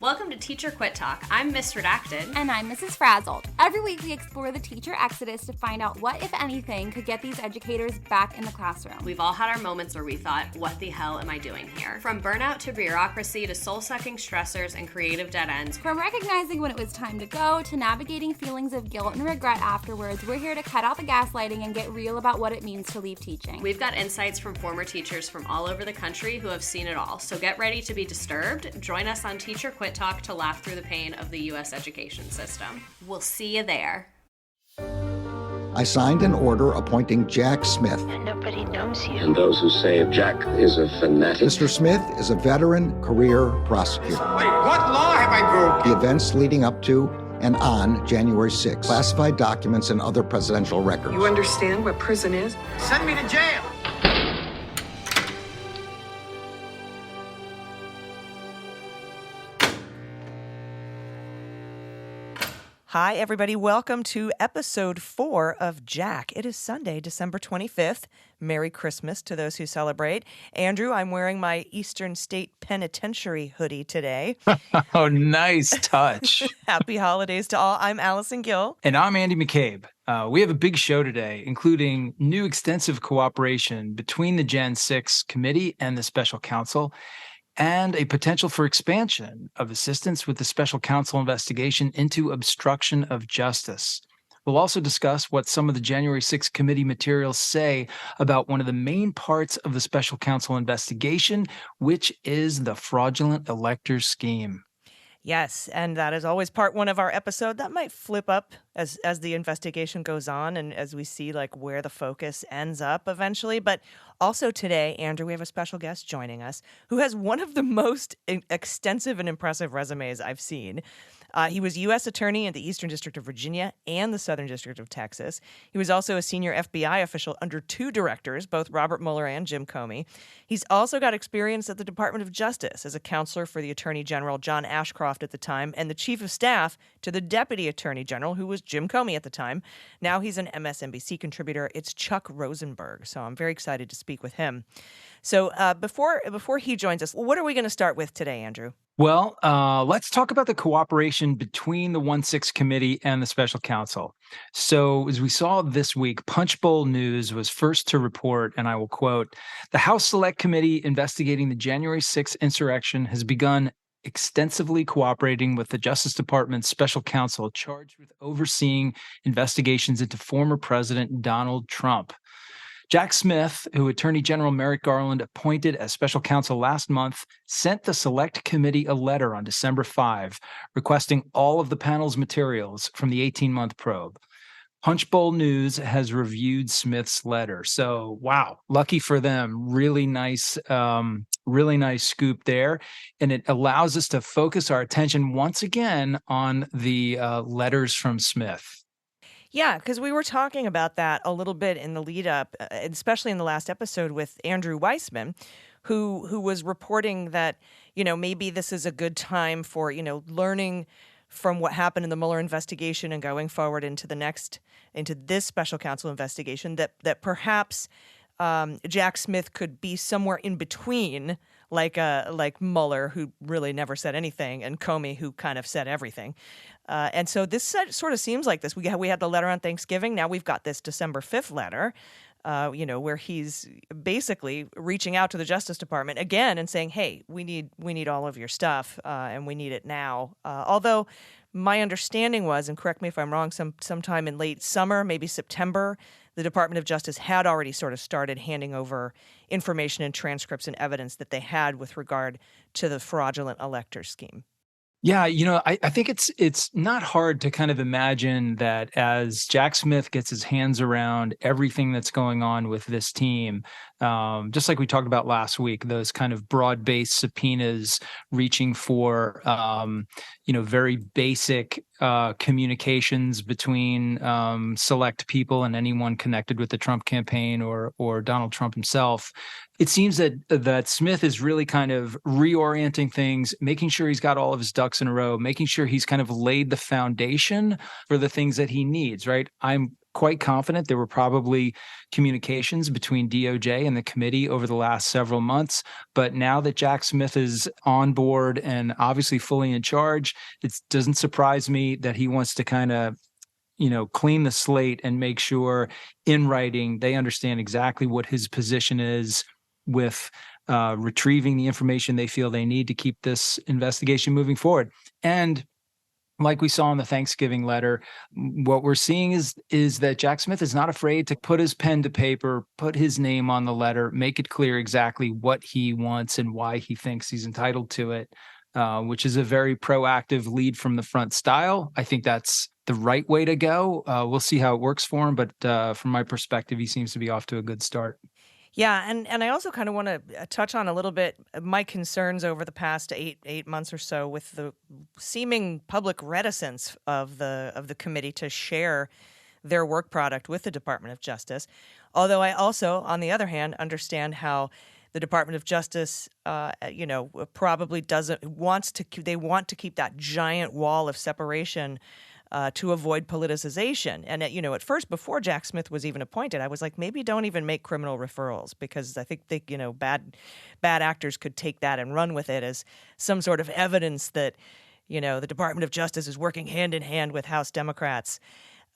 Welcome to Teacher Quit Talk. I'm Miss Redacted. And I'm Mrs. Frazzled. Every week we explore the teacher exodus to find out what, if anything, could get these educators back in the classroom. We've all had our moments where we thought, what the hell am I doing here? From burnout to bureaucracy to soul-sucking stressors and creative dead ends. From recognizing when it was time to go to navigating feelings of guilt and regret afterwards, we're here to cut out the gaslighting and get real about what it means to leave teaching. We've got insights from former teachers from all over the country who have seen it all. So get ready to be disturbed. Join us on Teacher Quit Talk to laugh through the pain of the U.S. education system. We'll see you there. I signed an order appointing Jack Smith. And nobody knows you. And those who say Jack is a fanatic. Mr. Smith is a veteran career prosecutor. Wait, what law have I broken? The events leading up to and on January 6th, classified documents and other presidential records. You understand what prison is? Send me to jail. Hi, everybody. Welcome to episode 4 of Jack. It is Sunday, December 25th. Merry Christmas to those who celebrate. Andrew, I'm wearing my Eastern State Penitentiary hoodie today. Oh, nice touch. Happy holidays to all. I'm Allison Gill. And I'm Andy McCabe. We have a big show today, including new extensive cooperation between the Gen 6 committee and the special counsel, and a potential for expansion of assistance with the special counsel investigation into obstruction of justice. We'll also discuss what some of the January 6th committee materials say about one of the main parts of the special counsel investigation, which is the fraudulent electors scheme. Yes, and that is always part 1 of our episode. That might flip up as the investigation goes on and as we see like where the focus ends up eventually. But also today, Andrew, we have a special guest joining us who has one of the most extensive and impressive resumes I've seen. He was U.S. Attorney in the Eastern District of Virginia and the Southern District of Texas. He was also a senior FBI official under 2 directors, both Robert Mueller and Jim Comey. He's also got experience at the Department of Justice as a counselor for the Attorney General John Ashcroft at the time and the Chief of Staff to the Deputy Attorney General, who was Jim Comey at the time. Now he's an MSNBC contributor. It's Chuck Rosenberg, so I'm very excited to speak with him. So before he joins us, what are we going to start with today, Andrew? Well, let's talk about the cooperation between the 1-6 committee and the special counsel. So as we saw this week, Punchbowl News was first to report, and I will quote, "The House Select Committee investigating the January 6th insurrection has begun extensively cooperating with the Justice Department's special counsel charged with overseeing investigations into former President Donald Trump. Jack Smith, who Attorney General Merrick Garland appointed as special counsel last month, sent the Select Committee a letter on December 5, requesting all of the panel's materials from the 18-month probe. Punchbowl News has reviewed Smith's letter. So, wow, lucky for them. Really nice scoop there. And it allows us to focus our attention once again on the letters from Smith. Yeah, because we were talking about that a little bit in the lead up, especially in the last episode with Andrew Weissman, who was reporting that, maybe this is a good time for, learning from what happened in the Mueller investigation and going forward into this special counsel investigation, that perhaps Jack Smith could be somewhere in between, like Mueller, who really never said anything, and Comey, who kind of said everything. And so this sort of seems like this. We had the letter on Thanksgiving. Now we've got this December 5th letter, where he's basically reaching out to the Justice Department again and saying, "Hey, we need all of your stuff, and we need it now." Although my understanding was, and correct me if I'm wrong, sometime in late summer, maybe September, the Department of Justice had already sort of started handing over information and transcripts and evidence that they had with regard to the fraudulent electors scheme. Yeah, I think it's not hard to kind of imagine that as Jack Smith gets his hands around everything that's going on with this team, just like we talked about last week, those kind of broad-based subpoenas reaching for, very basic communications between select people and anyone connected with the Trump campaign or Donald Trump himself. It seems that Smith is really kind of reorienting things, making sure he's got all of his ducks in a row, making sure he's kind of laid the foundation for the things that he needs, right? I'm quite confident there were probably communications between DOJ and the committee over the last several months. But now that Jack Smith is on board and obviously fully in charge, it doesn't surprise me that he wants to kind of clean the slate and make sure in writing they understand exactly what his position is with retrieving the information they feel they need to keep this investigation moving forward. And like we saw in the Thanksgiving letter, what we're seeing is that Jack Smith is not afraid to put his pen to paper, put his name on the letter, make it clear exactly what he wants and why he thinks he's entitled to it, which is a very proactive lead from the front style. I think that's the right way to go. We'll see how it works for him, but from my perspective, he seems to be off to a good start. Yeah, and I also kind of want to touch on a little bit my concerns over the past eight months or so with the seeming public reticence of the committee to share their work product with the Department of Justice. Although I also, on the other hand, understand how the Department of Justice, probably want to keep that giant wall of separation to avoid politicization. And, at first, before Jack Smith was even appointed, I was like, maybe don't even make criminal referrals, because I think bad actors could take that and run with it as some sort of evidence that, the Department of Justice is working hand in hand with House Democrats.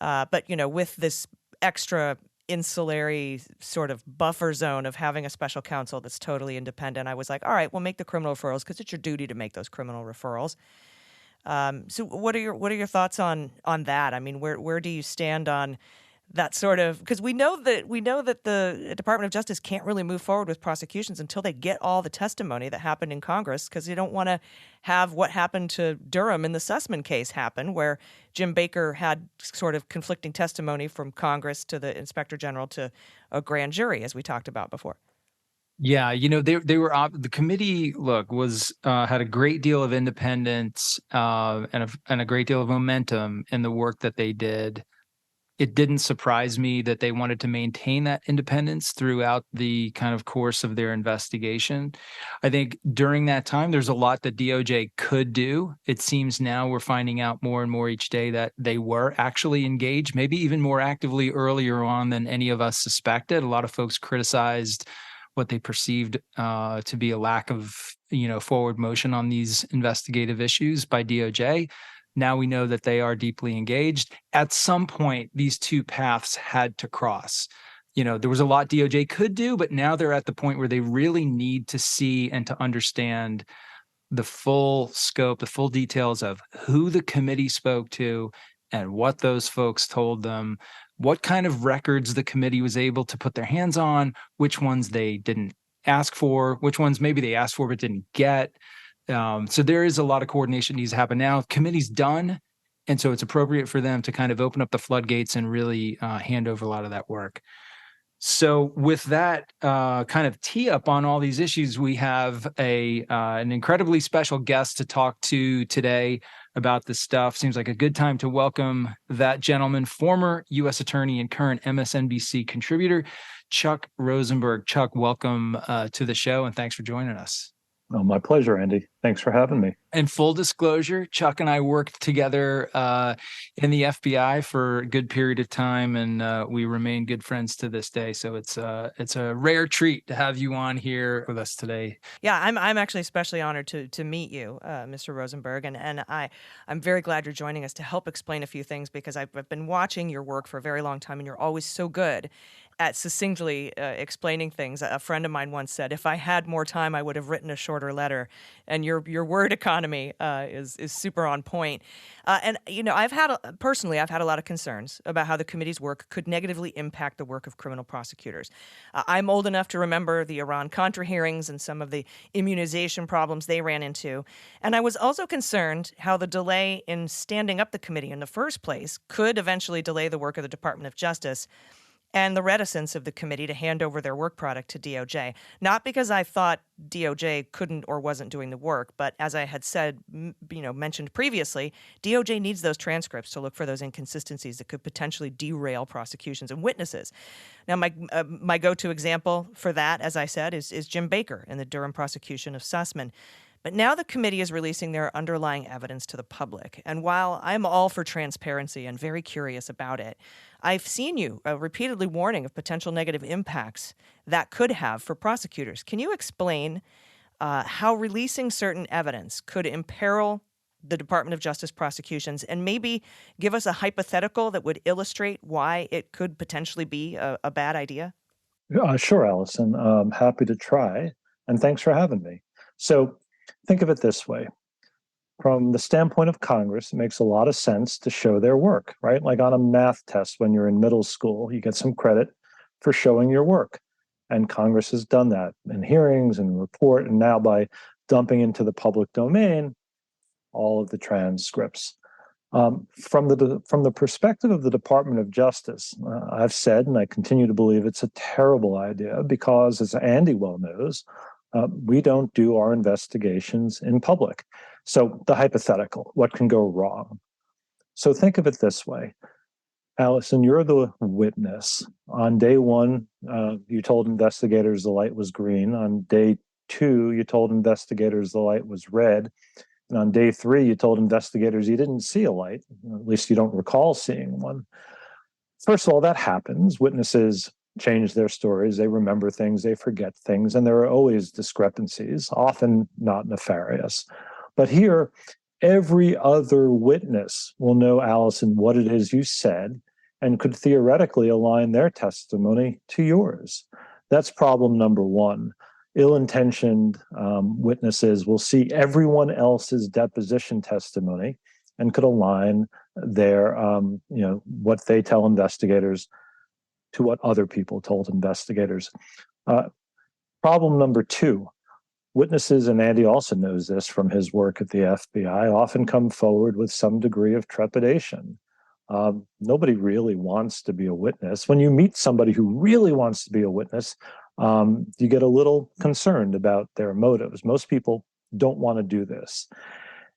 But with this extra insulary sort of buffer zone of having a special counsel that's totally independent, I was like, all right, we'll make the criminal referrals because it's your duty to make those criminal referrals. So what are your thoughts on that? I mean, where do you stand on that sort of, because we know that the Department of Justice can't really move forward with prosecutions until they get all the testimony that happened in Congress, because they don't want to have what happened to Durham in the Sussman case happen, where Jim Baker had sort of conflicting testimony from Congress to the Inspector General to a grand jury, as we talked about before. Yeah, they were the committee. Look, was had a great deal of independence and a great deal of momentum in the work that they did. It didn't surprise me that they wanted to maintain that independence throughout the kind of course of their investigation. I think during that time, there's a lot that DOJ could do. It seems now we're finding out more and more each day that they were actually engaged, maybe even more actively earlier on than any of us suspected. A lot of folks criticized what they perceived to be a lack of, forward motion on these investigative issues by DOJ. Now we know that they are deeply engaged. At some point, these two paths had to cross. There was a lot DOJ could do, but now they're at the point where they really need to see and to understand the full scope, the full details of who the committee spoke to and what those folks told them, what kind of records the committee was able to put their hands on, which ones they didn't ask for, which ones maybe they asked for but didn't get. So there is a lot of coordination that needs to happen now. Committee's done, and so it's appropriate for them to kind of open up the floodgates and really hand over a lot of that work. So with that kind of tee up on all these issues, we have an incredibly special guest to talk to today about this stuff. Seems like a good time to welcome that gentleman, former U.S. Attorney and current MSNBC contributor, Chuck Rosenberg. Chuck, welcome to the show, and thanks for joining us. Oh, my pleasure, Andy. Thanks for having me. And full disclosure, Chuck and I worked together in the FBI for a good period of time, and we remain good friends to this day. So it's a rare treat to have you on here with us today. Yeah, I'm actually especially honored to meet you, Mr. Rosenberg, and I'm very glad you're joining us to help explain a few things, because I've been watching your work for a very long time, and you're always so good at succinctly explaining things. A friend of mine once said, if I had more time, I would have written a shorter letter. And your word economy is super on point. And I've had a lot of concerns about how the committee's work could negatively impact the work of criminal prosecutors. I'm old enough to remember the Iran-Contra hearings and some of the immunization problems they ran into. And I was also concerned how the delay in standing up the committee in the first place could eventually delay the work of the Department of Justice, and the reticence of the committee to hand over their work product to DOJ. Not because I thought DOJ couldn't or wasn't doing the work, but as I had said, mentioned previously, DOJ needs those transcripts to look for those inconsistencies that could potentially derail prosecutions and witnesses. Now, my go-to example for that, as I said, is Jim Baker in the Durham prosecution of Sussman. But now the committee is releasing their underlying evidence to the public. And while I'm all for transparency and very curious about it, I've seen you repeatedly warning of potential negative impacts that could have for prosecutors. Can you explain how releasing certain evidence could imperil the Department of Justice prosecutions, and maybe give us a hypothetical that would illustrate why it could potentially be a bad idea? Sure, Allison. Happy to try. And thanks for having me. So think of it this way. From the standpoint of Congress, it makes a lot of sense to show their work, right? Like on a math test when you're in middle school, you get some credit for showing your work. And Congress has done that in hearings and report, and now by dumping into the public domain all of the transcripts. From the perspective of the Department of Justice, I've said, and I continue to believe, it's a terrible idea because, as Andy well knows, we don't do our investigations in public. So the hypothetical, what can go wrong? So think of it this way. Allison, you're the witness. On day one, you told investigators the light was green. On day two, you told investigators the light was red. And on day three, you told investigators you didn't see a light. At least you don't recall seeing one. First of all, that happens. Witnesses change their stories. They remember things, they forget things, and there are always discrepancies, often not nefarious. But here, every other witness will know, Allison, what it is you said and could theoretically align their testimony to yours. That's problem number one. Ill-intentioned witnesses will see everyone else's deposition testimony and could align their, what they tell investigators to what other people told investigators. Problem number two, witnesses, and Andy also knows this from his work at the FBI, often come forward with some degree of trepidation. Nobody really wants to be a witness. When you meet somebody who really wants to be a witness, you get a little concerned about their motives. Most people don't want to do this.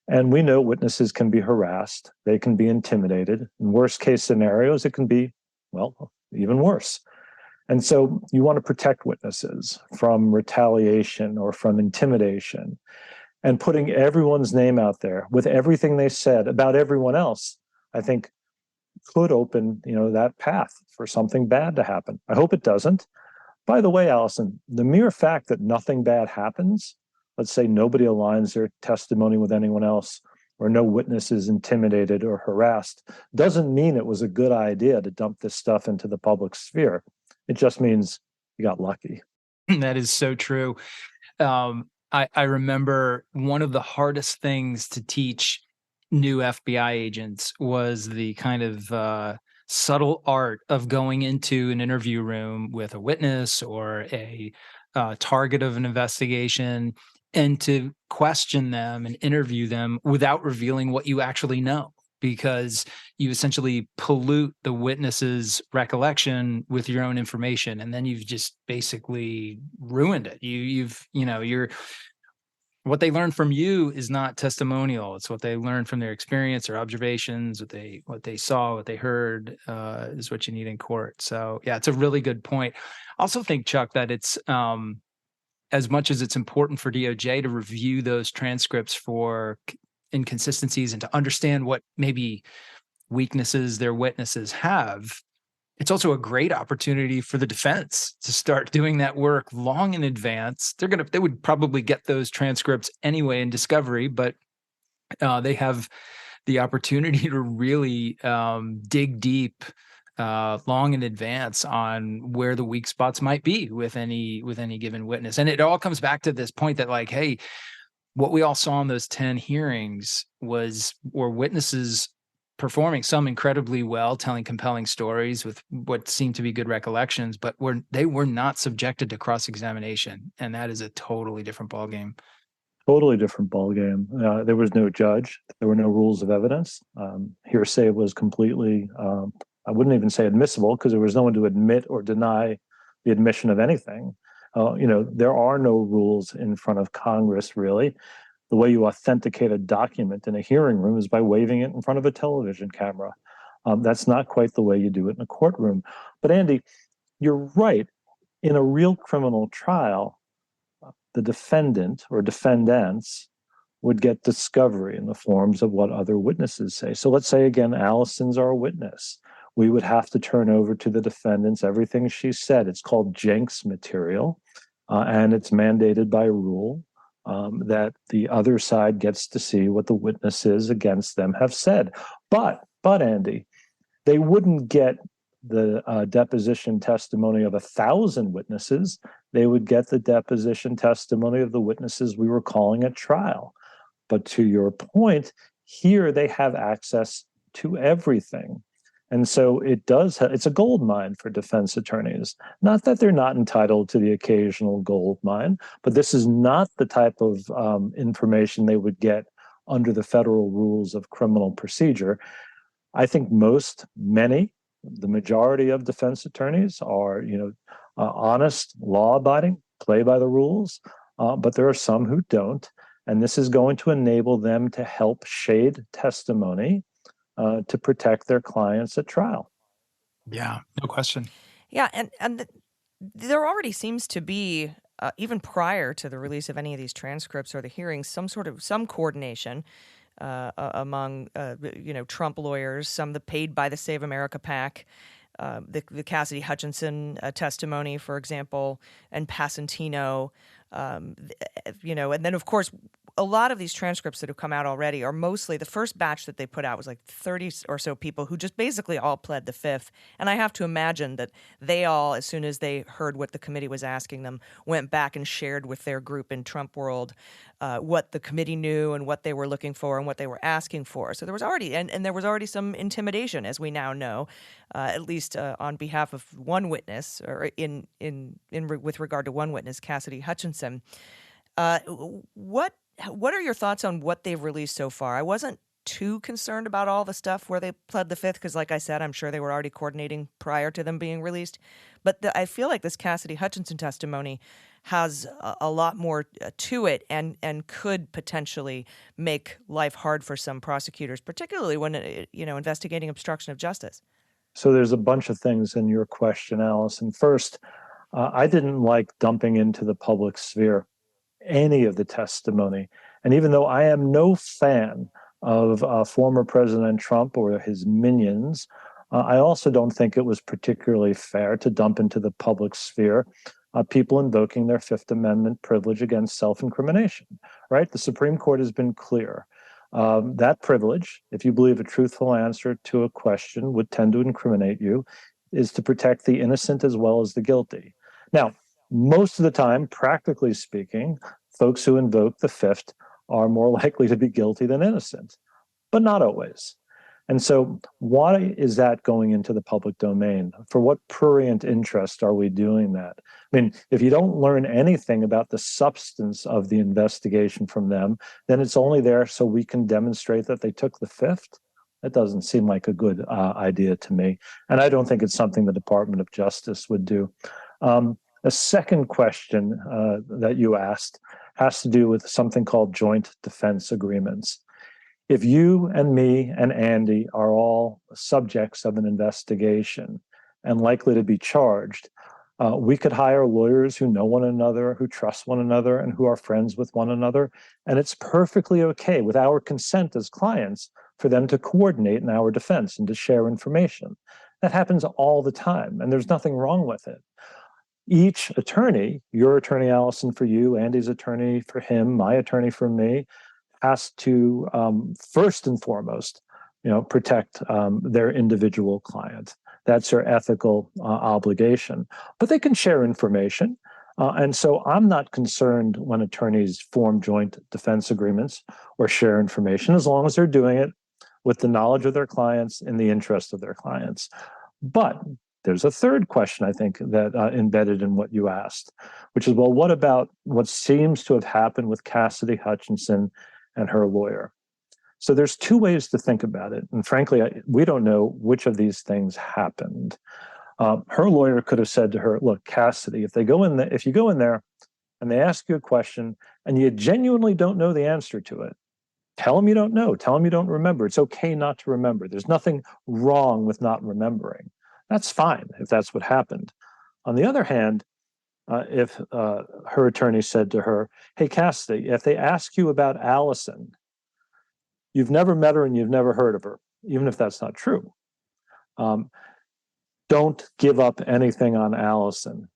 And we know witnesses can be harassed. They can be intimidated. In worst case scenarios, it can be, well, even worse. And so you want to protect witnesses from retaliation or from intimidation. And putting everyone's name out there with everything they said about everyone else, I think could open, that path for something bad to happen. I hope it doesn't. By the way, Allison, the mere fact that nothing bad happens, let's say nobody aligns their testimony with anyone else, or no witness is intimidated or harassed, doesn't mean it was a good idea to dump this stuff into the public sphere. It just means you got lucky. That is so true. I remember one of the hardest things to teach new FBI agents was the kind of subtle art of going into an interview room with a witness or a target of an investigation and to question them and interview them without revealing what you actually know, because you essentially pollute the witness's recollection with your own information, and then you've just basically ruined it. You're what they learn from you is not testimonial. It's what they learn from their experience or observations, what they saw, what they heard, is what you need in court. So yeah, it's a really good point. I also think, Chuck, that it's as much as it's important for DOJ to review those transcripts for inconsistencies and to understand what maybe weaknesses their witnesses have, it's also a great opportunity for the defense to start doing that work long in advance. They would probably get those transcripts anyway in discovery, but they have the opportunity to really dig deep long in advance on where the weak spots might be with any given witness. And it all comes back to this point that, like, hey, what we all saw in those 10 hearings were witnesses performing, some incredibly well, telling compelling stories with what seemed to be good recollections, but they were not subjected to cross-examination, and that is a totally different ballgame. Totally different ballgame. There was no judge. There were no rules of evidence. Hearsay was completely, I wouldn't even say admissible, because there was no one to admit or deny the admission of anything. There are no rules in front of Congress, really. The way you authenticate a document in a hearing room is by waving it in front of a television camera. That's not quite the way you do it in a courtroom. But Andy, you're right. In a real criminal trial, the defendant or defendants would get discovery in the forms of what other witnesses say. So let's say, again, Allison's our witness. We would have to turn over to the defendants everything she said. It's called Jenks material, and it's mandated by rule that the other side gets to see what the witnesses against them have said. But Andy, they wouldn't get the deposition testimony of 1,000 witnesses. They would get the deposition testimony of the witnesses we were calling at trial. But to your point, here they have access to everything. And so it's a gold mine for defense attorneys. Not that they're not entitled to the occasional gold mine, but this is not the type of information they would get under the federal rules of criminal procedure. I think the majority of defense attorneys are, honest, law-abiding, play by the rules, but there are some who don't. And this is going to enable them to help shade testimony to protect their clients at trial. Yeah, no question. Yeah, and there already seems to be, even prior to the release of any of these transcripts or the hearings, some coordination among Trump lawyers, some paid by the Save America PAC, the Cassidy Hutchinson testimony, for example, and Passantino, and then of course a lot of these transcripts that have come out already are mostly, the first batch that they put out was like 30 or so people who just basically all pled the fifth. And I have to imagine that they all, as soon as they heard what the committee was asking them, went back and shared with their group in Trump world what the committee knew and what they were looking for and what they were asking for. So there was already, and there was already some intimidation, as we now know, at least on behalf of one witness, or with regard to one witness, Cassidy Hutchinson. What are your thoughts on what they've released so far? I wasn't too concerned about all the stuff where they pled the fifth because, like I said, I'm sure they were already coordinating prior to them being released. But I feel like this Cassidy Hutchinson testimony has a lot more to it and could potentially make life hard for some prosecutors, particularly when investigating obstruction of justice. So there's a bunch of things in your question, Allison. First, I didn't like dumping into the public sphere any of the testimony. And even though I am no fan of former President Trump or his minions, I also don't think it was particularly fair to dump into the public sphere people invoking their Fifth Amendment privilege against self-incrimination, right? The Supreme Court has been clear. That privilege, if you believe a truthful answer to a question would tend to incriminate you, is to protect the innocent as well as the guilty. Now, most of the time, practically speaking, folks who invoke the fifth are more likely to be guilty than innocent, but not always. And so why is that going into the public domain? For what prurient interest are we doing that? I mean, if you don't learn anything about the substance of the investigation from them, then it's only there so we can demonstrate that they took the fifth. That doesn't seem like a good idea to me. And I don't think it's something the Department of Justice would do. A second question that you asked has to do with something called joint defense agreements. If you and me and Andy are all subjects of an investigation and likely to be charged, we could hire lawyers who know one another, who trust one another, and who are friends with one another. And it's perfectly okay with our consent as clients for them to coordinate in our defense and to share information. That happens all the time, and there's nothing wrong with it. Each attorney, your attorney, Allison, for you, Andy's attorney for him, my attorney for me, has to first and foremost, protect their individual client. That's their ethical obligation. But they can share information. And so I'm not concerned when attorneys form joint defense agreements or share information, as long as they're doing it with the knowledge of their clients in the interest of their clients. But there's a third question, I think, that embedded in what you asked, which is, well, what about what seems to have happened with Cassidy Hutchinson and her lawyer? So there's two ways to think about it. And frankly, we don't know which of these things happened. Her lawyer could have said to her, look, Cassidy, if you go in there and they ask you a question and you genuinely don't know the answer to it, tell them you don't know. Tell them you don't remember. It's okay not to remember. There's nothing wrong with not remembering. That's fine if that's what happened. On the other hand, if her attorney said to her, "Hey, Cassidy, if they ask you about Allison, you've never met her and you've never heard of her, even if that's not true. Don't give up anything on Allison.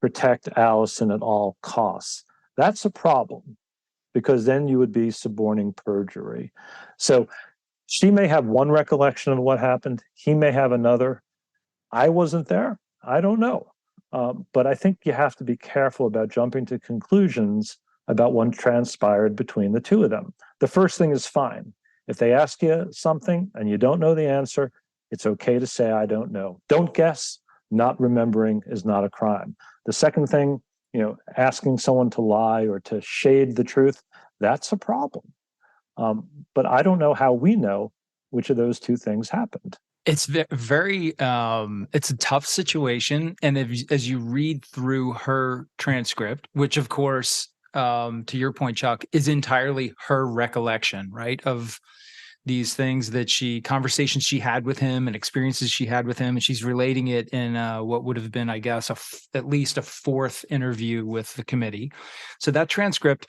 Protect Allison at all costs." That's a problem, because then you would be suborning perjury. So she may have one recollection of what happened. He may have another. I wasn't there. I don't know. But I think you have to be careful about jumping to conclusions about what transpired between the two of them. The first thing is fine. If they ask you something and you don't know the answer, it's okay to say, "I don't know." Don't guess. Not remembering is not a crime. The second thing, asking someone to lie or to shade the truth, that's a problem. But I don't know how we know which of those two things happened. It's very, it's a tough situation. And as you read through her transcript, which of course, to your point, Chuck, is entirely her recollection, right, of these things conversations she had with him and experiences she had with him. And she's relating it in what would have been, I guess, at least a fourth interview with the committee. So that transcript,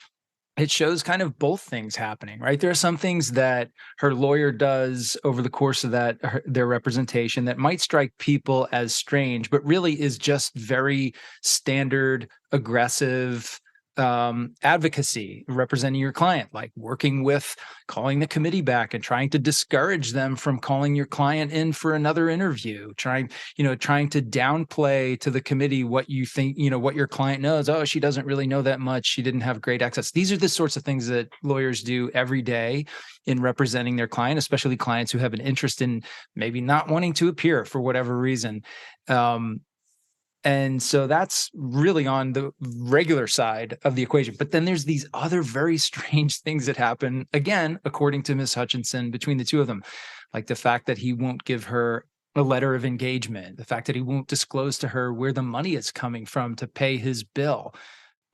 it shows kind of both things happening, right? There are some things that her lawyer does over the course of their representation that might strike people as strange, but really is just very standard, aggressive advocacy, representing your client, like calling the committee back and trying to discourage them from calling your client in for another interview, trying to downplay to the committee what you think, what your client knows. Oh, she doesn't really know that much. She didn't have great access. These are the sorts of things that lawyers do every day in representing their client, especially clients who have an interest in maybe not wanting to appear for whatever reason. And so that's really on the regular side of the equation. But then there's these other very strange things that happen, again, according to Ms. Hutchinson, between the two of them, like the fact that he won't give her a letter of engagement, the fact that he won't disclose to her where the money is coming from to pay his bill.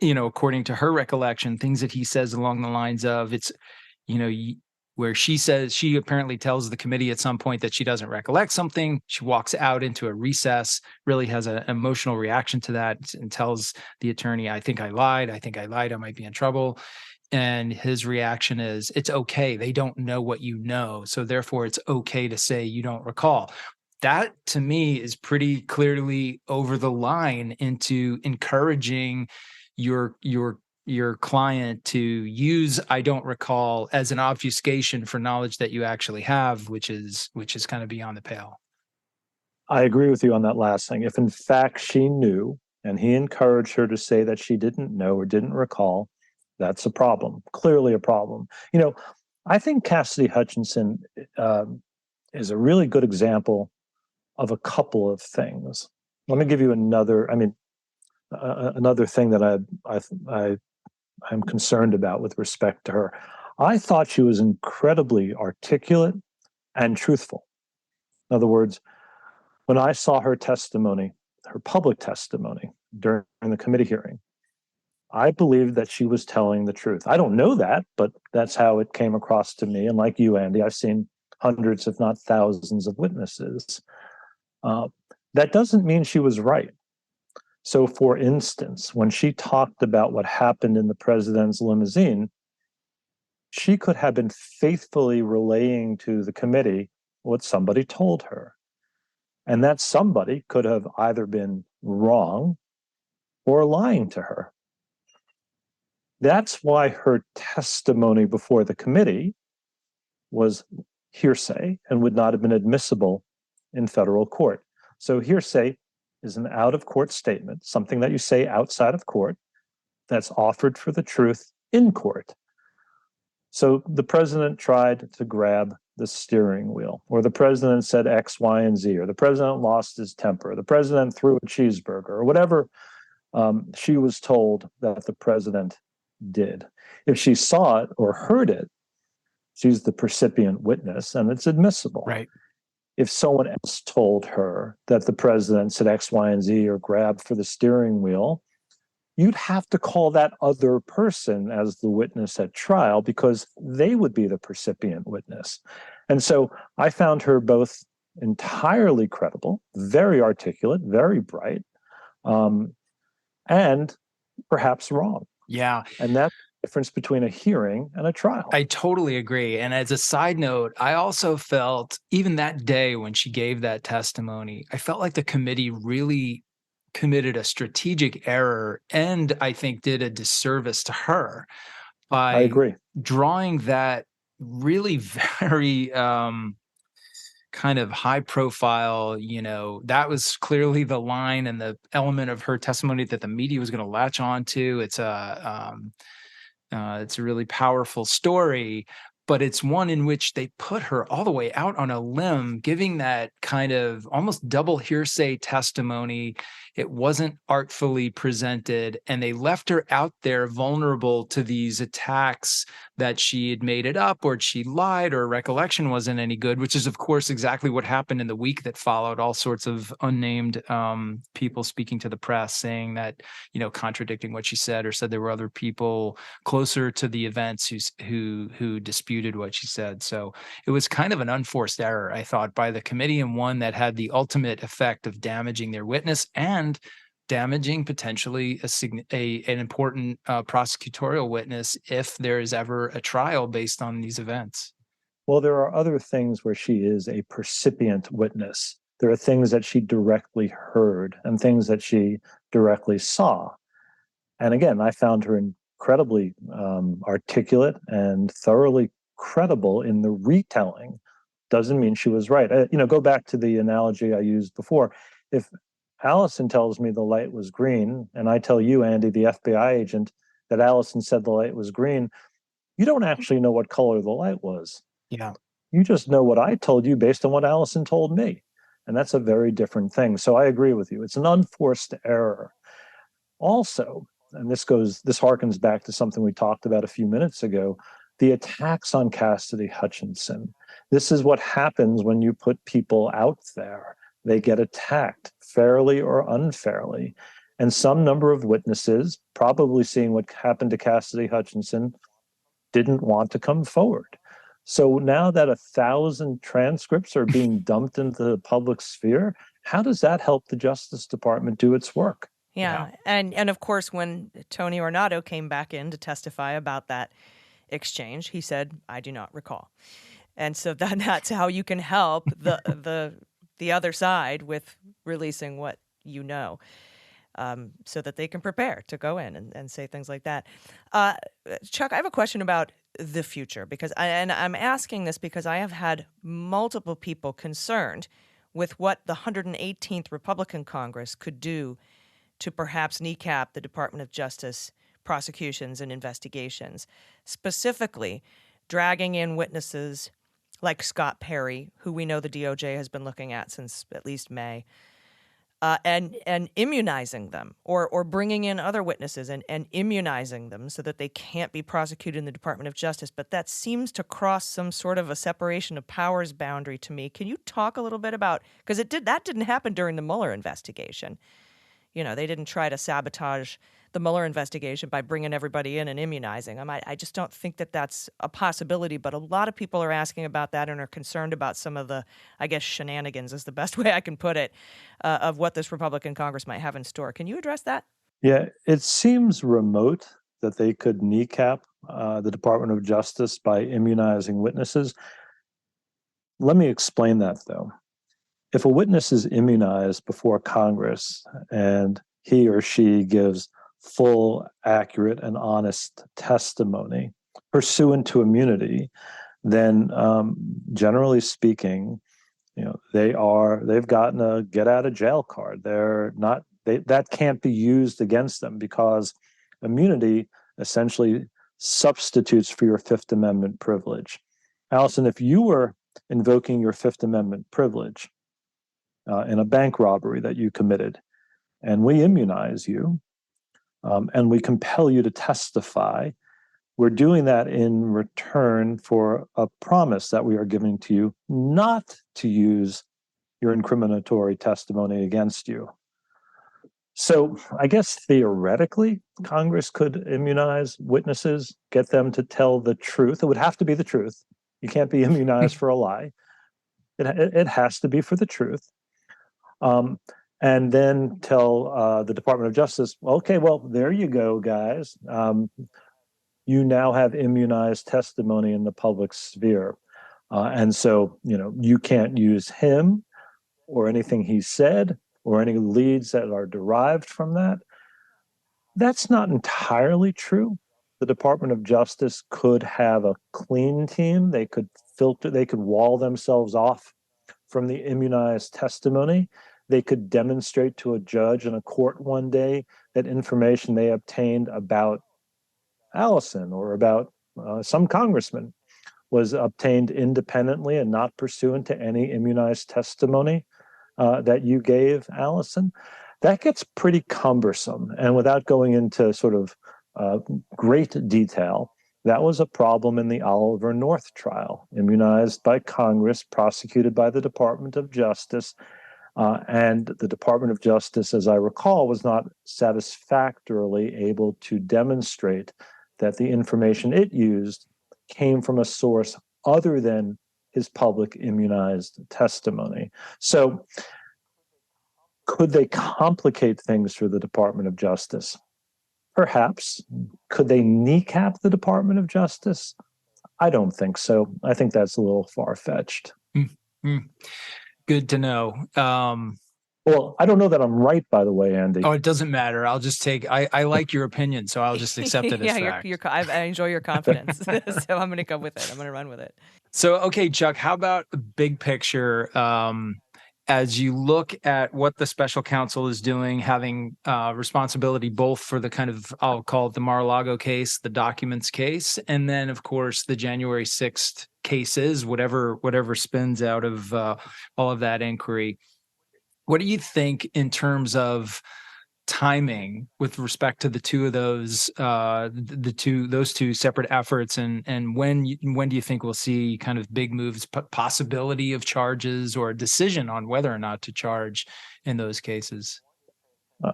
According to her recollection, things that he says along the lines of, it's, where she apparently tells the committee at some point that she doesn't recollect something. She walks out into a recess, really has an emotional reaction to that, and tells the attorney, I think I lied, I might be in trouble. And his reaction is, it's okay. They don't know what you know. So therefore it's okay to say you don't recall. That to me is pretty clearly over the line into encouraging your client to use "I don't recall" as an obfuscation for knowledge that you actually have, which is kind of beyond the pale. I agree with you on that last thing. If in fact she knew and he encouraged her to say that she didn't know or didn't recall, that's a problem, clearly a problem. I think Cassidy Hutchinson is a really good example of a couple of things. Let me give you another thing that I'm concerned about with respect to her. I thought she was incredibly articulate and truthful. In other words, when I saw her testimony, her public testimony during the committee hearing, I believed that she was telling the truth. I don't know that, but that's how it came across to me. And like you, Andy, I've seen hundreds, if not thousands, of witnesses. That doesn't mean she was right. So, for instance, when she talked about what happened in the president's limousine, she could have been faithfully relaying to the committee what somebody told her. And that somebody could have either been wrong or lying to her. That's why her testimony before the committee was hearsay and would not have been admissible in federal court. So hearsay is an out-of-court statement, something that you say outside of court that's offered for the truth in court. So the president tried to grab the steering wheel, or the president said X, Y, and Z, or the president lost his temper, or the president threw a cheeseburger, or whatever she was told that the president did. If she saw it or heard it, she's the percipient witness, and it's admissible. Right. If someone else told her that the president said X, Y, and Z or grabbed for the steering wheel, you'd have to call that other person as the witness at trial because they would be the percipient witness. And so I found her both entirely credible, very articulate, very bright, and perhaps wrong. Yeah. And that's the difference between a hearing and a trial. I totally agree. And as a side note, I also felt even that day when she gave that testimony, I felt like the committee really committed a strategic error and I think did a disservice to her I by agree. drawing that really very kind of high profile, that was clearly the line and the element of her testimony that the media was going to latch on to. It's a really powerful story, but it's one in which they put her all the way out on a limb, giving that kind of almost double hearsay testimony. It wasn't artfully presented, and they left her out there vulnerable to these attacks that she had made it up or she lied or recollection wasn't any good, which is, of course, exactly what happened in the week that followed. All sorts of unnamed people speaking to the press saying that, contradicting what she said or said there were other people closer to the events who disputed what she said. So it was kind of an unforced error, I thought, by the committee, and one that had the ultimate effect of damaging their witness and damaging potentially an important prosecutorial witness if there is ever a trial based on these events. Well, there are other things where she is a percipient witness. There are things that she directly heard and things that she directly saw. And again, I found her incredibly articulate and thoroughly credible in the retelling. Doesn't mean she was right. Go back to the analogy I used before. If Allison tells me the light was green, and I tell you, Andy, the FBI agent, that Allison said the light was green, you don't actually know what color the light was. Yeah. You just know what I told you based on what Allison told me. And that's a very different thing. So I agree with you. It's an unforced error. Also, and this harkens back to something we talked about a few minutes ago, the attacks on Cassidy Hutchinson. This is what happens when you put people out there. They get attacked, fairly or unfairly. And some number of witnesses, probably seeing what happened to Cassidy Hutchinson, didn't want to come forward. So now that 1,000 transcripts are being dumped into the public sphere, how does that help the Justice Department do its work? Yeah. And of course, when Tony Ornato came back in to testify about that exchange, he said, "I do not recall." And so that's how you can help the other side with releasing what you know, so that they can prepare to go in and say things like that. Chuck, I have a question about the future, because I'm asking this because I have had multiple people concerned with what the 118th Republican Congress could do to perhaps kneecap the Department of Justice prosecutions and investigations, specifically dragging in witnesses like Scott Perry, who we know the DOJ has been looking at since at least May, and immunizing them, or bringing in other witnesses and immunizing them so that they can't be prosecuted in the Department of Justice. But that seems to cross some sort of a separation of powers boundary to me. Can you talk a little bit about, because that didn't happen during the Mueller investigation. They didn't try to sabotage the Mueller investigation by bringing everybody in and immunizing them. I just don't think that that's a possibility, but a lot of people are asking about that and are concerned about some of the, I guess, shenanigans is the best way I can put it, of what this Republican Congress might have in store. Can you address that? Yeah, it seems remote that they could kneecap the Department of Justice by immunizing witnesses. Let me explain that, though. If a witness is immunized before Congress and he or she gives full, accurate, and honest testimony pursuant to immunity, then generally speaking, they've gotten a get out of jail card. That can't be used against them because immunity essentially substitutes for your Fifth Amendment privilege. Allison, if you were invoking your Fifth Amendment privilege in a bank robbery that you committed, and we immunize you, and we compel you to testify, we're doing that in return for a promise that we are giving to you not to use your incriminatory testimony against you. So I guess theoretically, Congress could immunize witnesses, get them to tell the truth. It would have to be the truth. You can't be immunized for a lie. It has to be for the truth. and then tell the Department of Justice, okay, well, there you go, guys. You now have immunized testimony in the public sphere. And so, you can't use him or anything he said or any leads that are derived from that. That's not entirely true. The Department of Justice could have a clean team. They could wall themselves off from the immunized testimony. They could demonstrate to a judge in a court one day that information they obtained about Allison or about some congressman was obtained independently and not pursuant to any immunized testimony that you gave, Allison. That gets pretty cumbersome. And without going into sort of great detail, that was a problem in the Oliver North trial, immunized by Congress, prosecuted by the Department of Justice. And the Department of Justice, as I recall, was not satisfactorily able to demonstrate that the information it used came from a source other than his public immunized testimony. So could they complicate things for the Department of Justice? Perhaps. Could they kneecap the Department of Justice? I don't think so. I think that's a little far-fetched. Mm-hmm. Good to know. Well, I don't know that I'm right, by the way, Andy. Oh, it doesn't matter. I'll just I like your opinion, so I'll just accept it as fact. I enjoy your confidence, so I'm going to go with it. I'm going to run with it. So, okay, Chuck, how about the big picture? As you look at what the special counsel is doing, having responsibility both for the kind of, I'll call it the Mar-a-Lago case, the documents case, and then, of course, the January 6th cases, whatever spins out of all of that inquiry. What do you think in terms of timing with respect to the two of those, those two separate efforts, and when do you think we'll see kind of big moves, possibility of charges or a decision on whether or not to charge in those cases?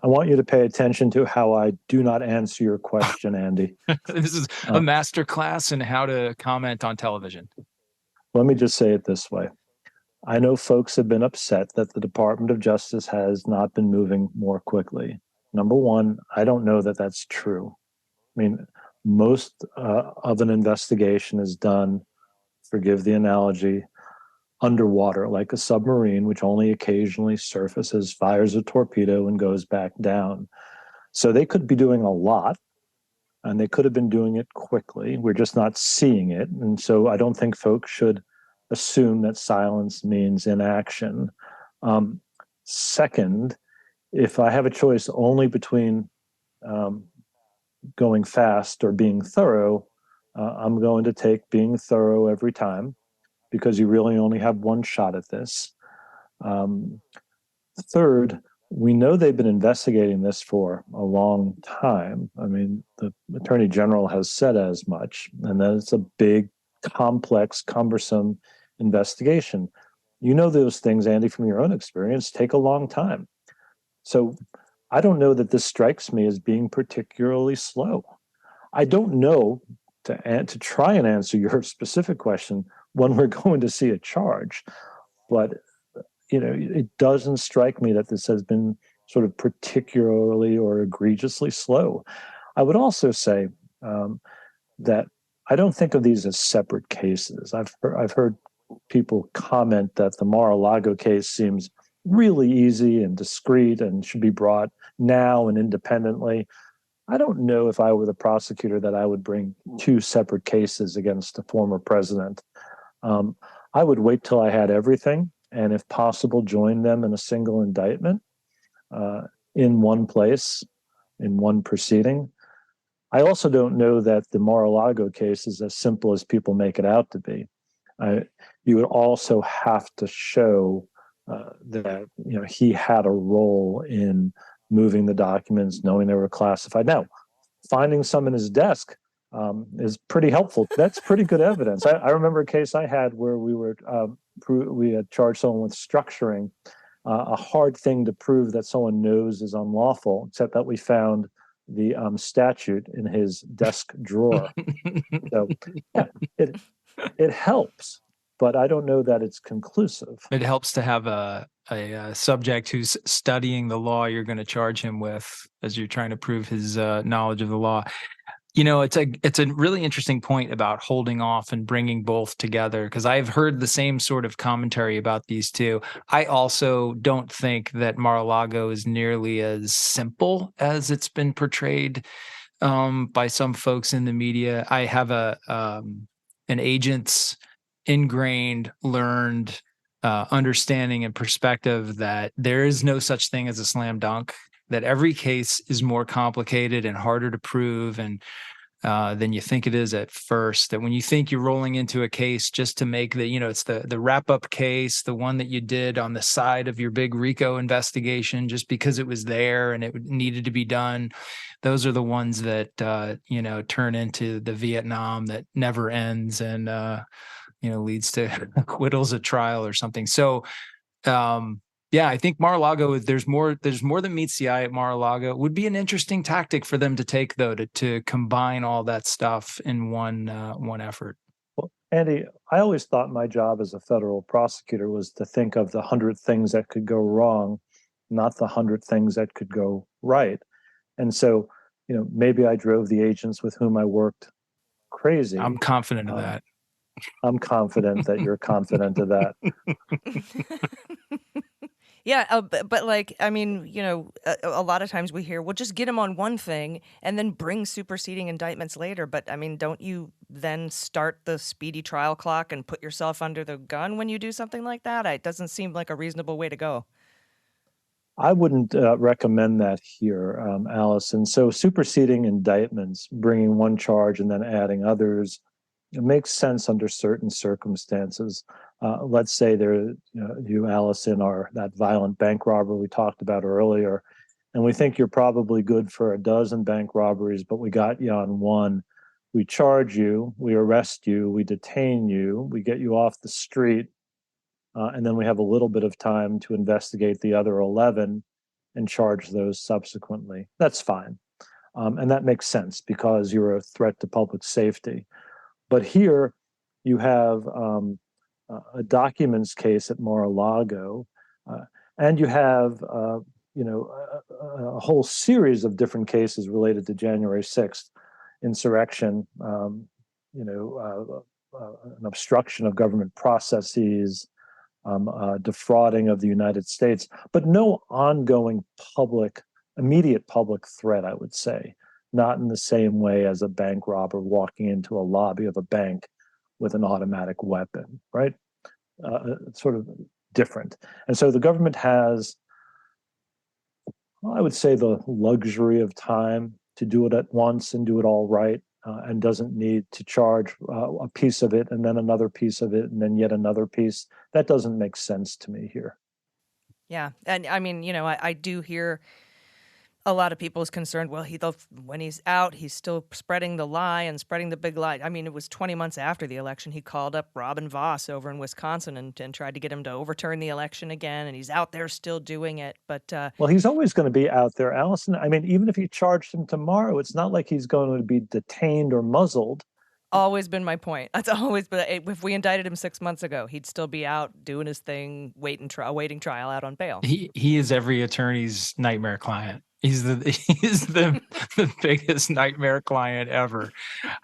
I want you to pay attention to how I do not answer your question, Andy. This is a master class in how to comment on television. Let me just say it this way. I know folks have been upset that the Department of Justice has not been moving more quickly. Number one, I don't know that that's true. I mean, most of an investigation is done, forgive the analogy, underwater, like a submarine, which only occasionally surfaces, fires a torpedo, and goes back down. So they could be doing a lot, and they could have been doing it quickly. We're just not seeing it. And so I don't think folks should assume that silence means inaction. Second, if I have a choice only between going fast or being thorough, I'm going to take being thorough every time, because you really only have one shot at this. Third, we know they've been investigating this for a long time. I mean, the Attorney General has said as much, and that it's a big, complex, cumbersome investigation. You know those things, Andy, from your own experience, take a long time. So I don't know that this strikes me as being particularly slow. I don't know, to try and answer your specific question, when we're going to see a charge, but it doesn't strike me that this has been sort of particularly or egregiously slow. I would also say that I don't think of these as separate cases. I've heard people comment that the Mar-a-Lago case seems really easy and discreet and should be brought now and independently. I don't know if I were the prosecutor that I would bring two separate cases against a former president. I would wait till I had everything, and if possible, join them in a single indictment in one place, in one proceeding. I also don't know that the Mar-a-Lago case is as simple as people make it out to be. You would also have to show that he had a role in moving the documents, knowing they were classified. Now, finding some in his desk is pretty helpful. That's pretty good evidence. I remember a case I had where we had charged someone with structuring, a hard thing to prove that someone knows is unlawful, except that we found the statute in his desk drawer. So yeah, it helps. but I don't know that it's conclusive. It helps to have a subject who's studying the law you're going to charge him with as you're trying to prove his knowledge of the law. It's a really interesting point about holding off and bringing both together, because I've heard the same sort of commentary about these two. I also don't think that Mar-a-Lago is nearly as simple as it's been portrayed by some folks in the media. I have an agent's ingrained, learned understanding and perspective that there is no such thing as a slam dunk, that every case is more complicated and harder to prove and than you think it is at first. That when you think you're rolling into a case just to make it's the wrap-up case, the one that you did on the side of your big RICO investigation just because it was there and it needed to be done, those are the ones that turn into the Vietnam that never ends and leads to acquittals at trial or something. So I think Mar-a-Lago, there's more than meets the eye at Mar-a-Lago. It would be an interesting tactic for them to take, though, to combine all that stuff in one effort. Well, Andy, I always thought my job as a federal prosecutor was to think of the 100 things that could go wrong, not the 100 things that could go right. And so, maybe I drove the agents with whom I worked crazy. I'm confident of that. I'm confident that you're confident of that. Yeah, but a lot of times we hear, well, just get him on one thing and then bring superseding indictments later. But don't you then start the speedy trial clock and put yourself under the gun when you do something like that? It doesn't seem like a reasonable way to go. I wouldn't recommend that here, Allison. So superseding indictments, bringing one charge and then adding others, it makes sense under certain circumstances. Let's say you, Allison, are that violent bank robber we talked about earlier, and we think you're probably good for a dozen bank robberies, but we got you on one. We charge you, we arrest you, we detain you, we get you off the street, and then we have a little bit of time to investigate the other 11 and charge those subsequently. That's fine. And that makes sense because you're a threat to public safety. But here you have a documents case at Mar-a-Lago, and you have a whole series of different cases related to January 6th, insurrection, an obstruction of government processes, defrauding of the United States, but no ongoing immediate public threat, I would say. Not in the same way as a bank robber walking into a lobby of a bank with an automatic weapon, right? It's sort of different. And so the government has, I would say, the luxury of time to do it at once and do it all right, and doesn't need to charge a piece of it and then another piece of it and then yet another piece. That doesn't make sense to me here. Yeah. And I do hear a lot of people is concerned, well, when he's out, he's still spreading the lie and spreading the big lie. It was 20 months after the election. He called up Robin Voss over in Wisconsin and tried to get him to overturn the election again, and he's out there still doing it. But well, he's always going to be out there, Allison. Even if you charged him tomorrow, it's not like he's going to be detained or muzzled. Always been my point. That's always been. If we indicted him 6 months ago, he'd still be out doing his thing, waiting trial out on bail. He is every attorney's nightmare client. He's the biggest nightmare client ever.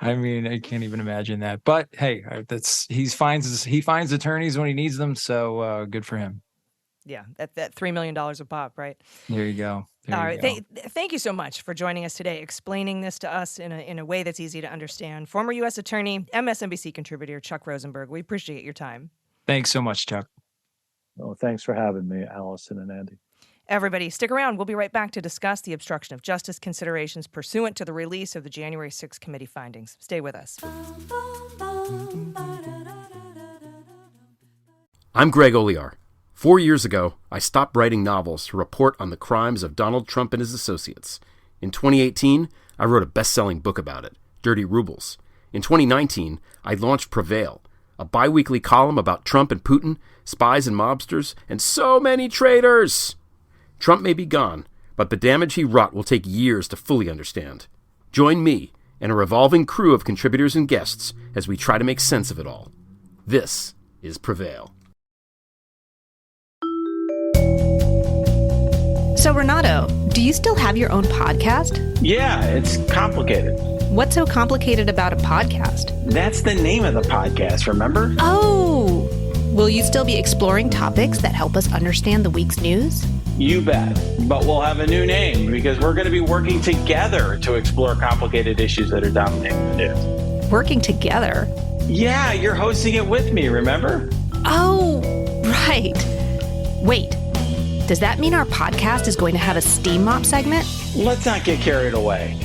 I can't even imagine that. But hey, he finds attorneys when he needs them. So good for him. Yeah, that $3 million a pop, right? There you go. All right. Thank you so much for joining us today, explaining this to us in a way that's easy to understand. Former U.S. Attorney, MSNBC contributor Chuck Rosenberg. We appreciate your time. Thanks so much, Chuck. Oh, thanks for having me, Allison and Andy. Everybody, stick around. We'll be right back to discuss the obstruction of justice considerations pursuant to the release of the January 6th committee findings. Stay with us. I'm Greg Olear. 4 years ago, I stopped writing novels to report on the crimes of Donald Trump and his associates. In 2018, I wrote a best-selling book about it, Dirty Rubles. In 2019, I launched Prevail, a bi-weekly column about Trump and Putin, spies and mobsters, and so many traitors. Trump may be gone, but the damage he wrought will take years to fully understand. Join me and a revolving crew of contributors and guests as we try to make sense of it all. This is prevail. So, Renato, do you still have your own podcast? Yeah, it's complicated. What's so complicated about a podcast? That's the name of the podcast, remember? Oh! Will you still be exploring topics that help us understand the week's news? You bet. But we'll have a new name because we're going to be working together to explore complicated issues that are dominating the news. Working together? Yeah, you're hosting it with me, remember? Oh, right. Wait. Does that mean our podcast is going to have a steam mop segment? Let's not get carried away.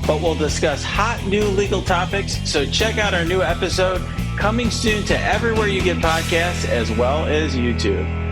But we'll discuss hot new legal topics, so check out our new episode coming soon to everywhere you get podcasts as well as YouTube.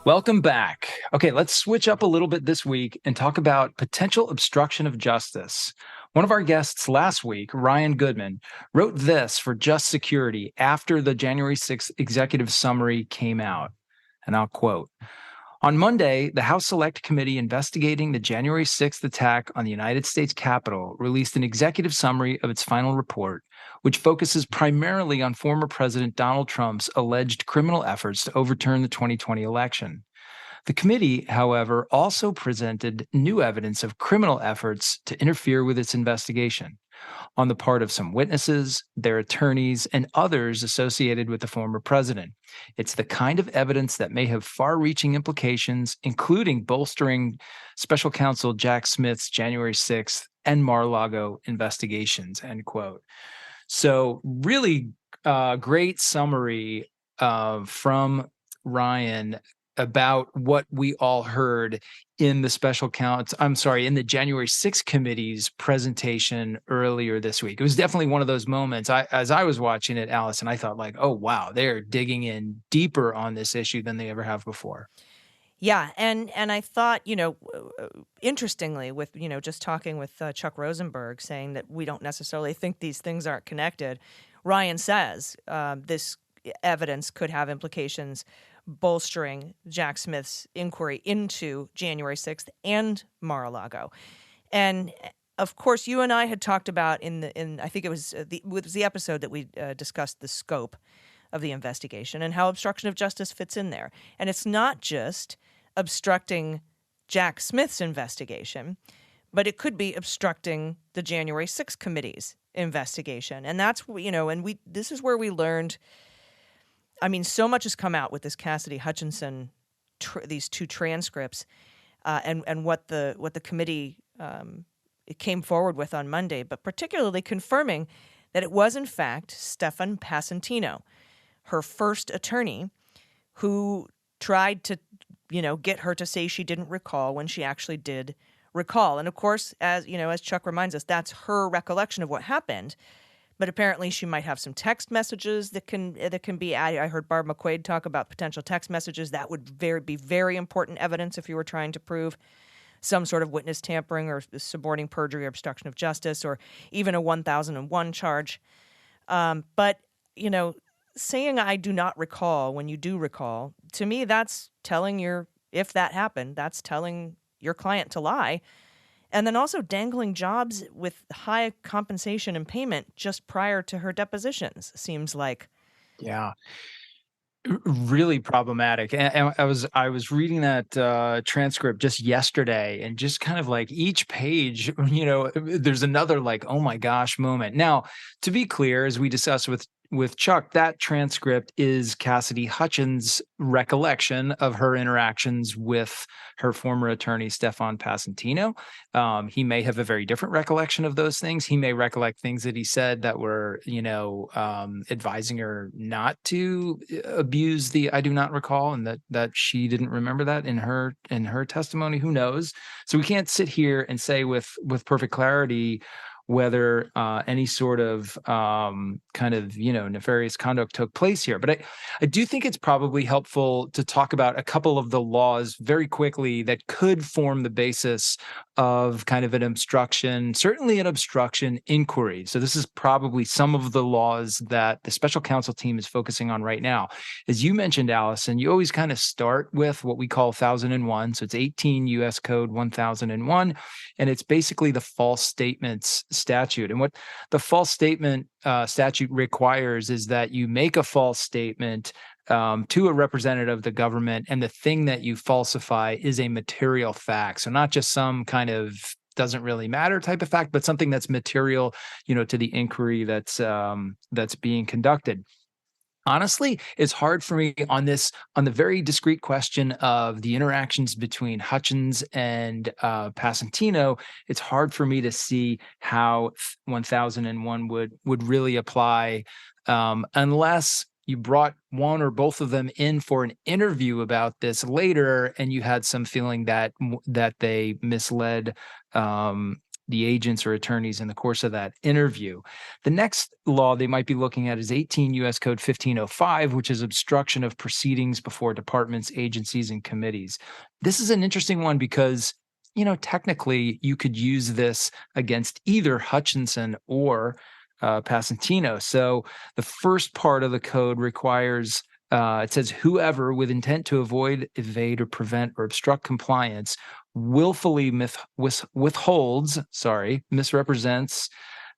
Welcome back. Okay, let's switch up a little bit this week and talk about potential obstruction of justice. One of our guests last week, Ryan Goodman, wrote this for Just Security after the January 6th executive summary came out. And I'll quote, "On Monday, the House Select Committee investigating the January 6th attack on the United States Capitol released an executive summary of its final report, which focuses primarily on former President Donald Trump's alleged criminal efforts to overturn the 2020 election. The committee, however, also presented new evidence of criminal efforts to interfere with its investigation on the part of some witnesses, their attorneys, and others associated with the former president. It's the kind of evidence that may have far-reaching implications, including bolstering special counsel Jack Smith's January 6th and Mar-a-Lago investigations," end quote. So really great summary from Ryan about what we all heard in the in the January 6th committee's presentation earlier this week. It was definitely one of those moments. As I was watching it, Allison, I thought like, oh, wow, they're digging in deeper on this issue than they ever have before. Yeah, and I thought, interestingly, with, just talking with Chuck Rosenberg saying that we don't necessarily think these things aren't connected, Ryan says this evidence could have implications bolstering Jack Smith's inquiry into January 6th and Mar-a-Lago. And of course, you and I had talked about I think it was the episode that we discussed the scope of the investigation and how obstruction of justice fits in there. And it's not just obstructing Jack Smith's investigation, but it could be obstructing the January 6th committee's investigation. And that's, this is where we learned, so much has come out with this Cassidy Hutchinson, these two transcripts, and what the committee it came forward with on Monday, but particularly confirming that it was, in fact, Stefan Passantino, her first attorney, who tried to, get her to say she didn't recall when she actually did recall. And of course, as Chuck reminds us, that's her recollection of what happened. But apparently she might have some text messages that can be added. I heard Barb McQuaid talk about potential text messages. That would be very important evidence if you were trying to prove some sort of witness tampering or suborning perjury or obstruction of justice, or even a 1001 charge. But, saying I do not recall when you do recall, to me, that's telling if that happened, that's telling your client to lie. And then also dangling jobs with high compensation and payment just prior to her depositions seems like. Yeah. Really problematic. And I was reading that transcript just yesterday, and just kind of like each page, there's another like, oh my gosh moment. Now, to be clear, as we discussed with Chuck, that transcript is Cassidy Hutchins' recollection of her interactions with her former attorney, Stefan Passantino. He may have a very different recollection of those things. He may recollect things that he said that were, advising her not to abuse the I do not recall, and that she didn't remember that in her testimony. Who knows? So we can't sit here and say with perfect clarity whether any sort of nefarious conduct took place here. But I do think it's probably helpful to talk about a couple of the laws very quickly that could form the basis of kind of an obstruction, certainly an obstruction inquiry. So this is probably some of the laws that the special counsel team is focusing on right now. As you mentioned, Allison, you always kind of start with what we call 1001. So it's 18 U.S. Code 1001, and it's basically the false statements statute. And what the false statement statute requires is that you make a false statement to a representative of the government, and the thing that you falsify is a material fact. So not just some kind of doesn't really matter type of fact, but something that's material, to the inquiry that's being conducted. Honestly, it's hard for me on the very discrete question of the interactions between Hutchins and Passantino. It's hard for me to see how 1001 would really apply unless you brought one or both of them in for an interview about this later, and you had some feeling that they misled the agents or attorneys in the course of that interview. The next law they might be looking at is 18 U.S. Code 1505, which is obstruction of proceedings before departments, agencies, and committees. This is an interesting one because, technically you could use this against either Hutchinson or Passantino. So the first part of the code requires, it says, whoever with intent to avoid, evade, or prevent or obstruct compliance willfully misrepresents,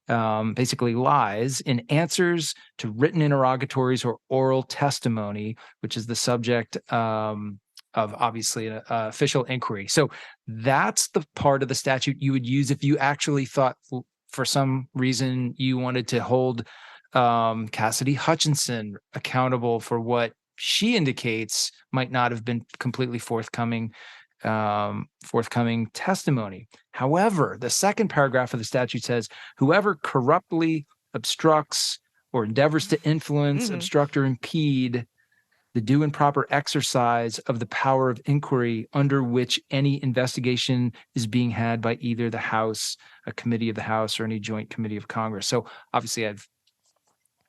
basically lies in answers to written interrogatories or oral testimony, which is the subject of obviously an official inquiry. So that's the part of the statute you would use if you actually thought for some reason you wanted to hold Cassidy Hutchinson accountable for what she indicates might not have been completely forthcoming testimony. However, the second paragraph of the statute says, whoever corruptly obstructs or endeavors to influence, obstruct, or impede the due and proper exercise of the power of inquiry under which any investigation is being had by either the House, a committee of the House, or any joint committee of Congress. So obviously I've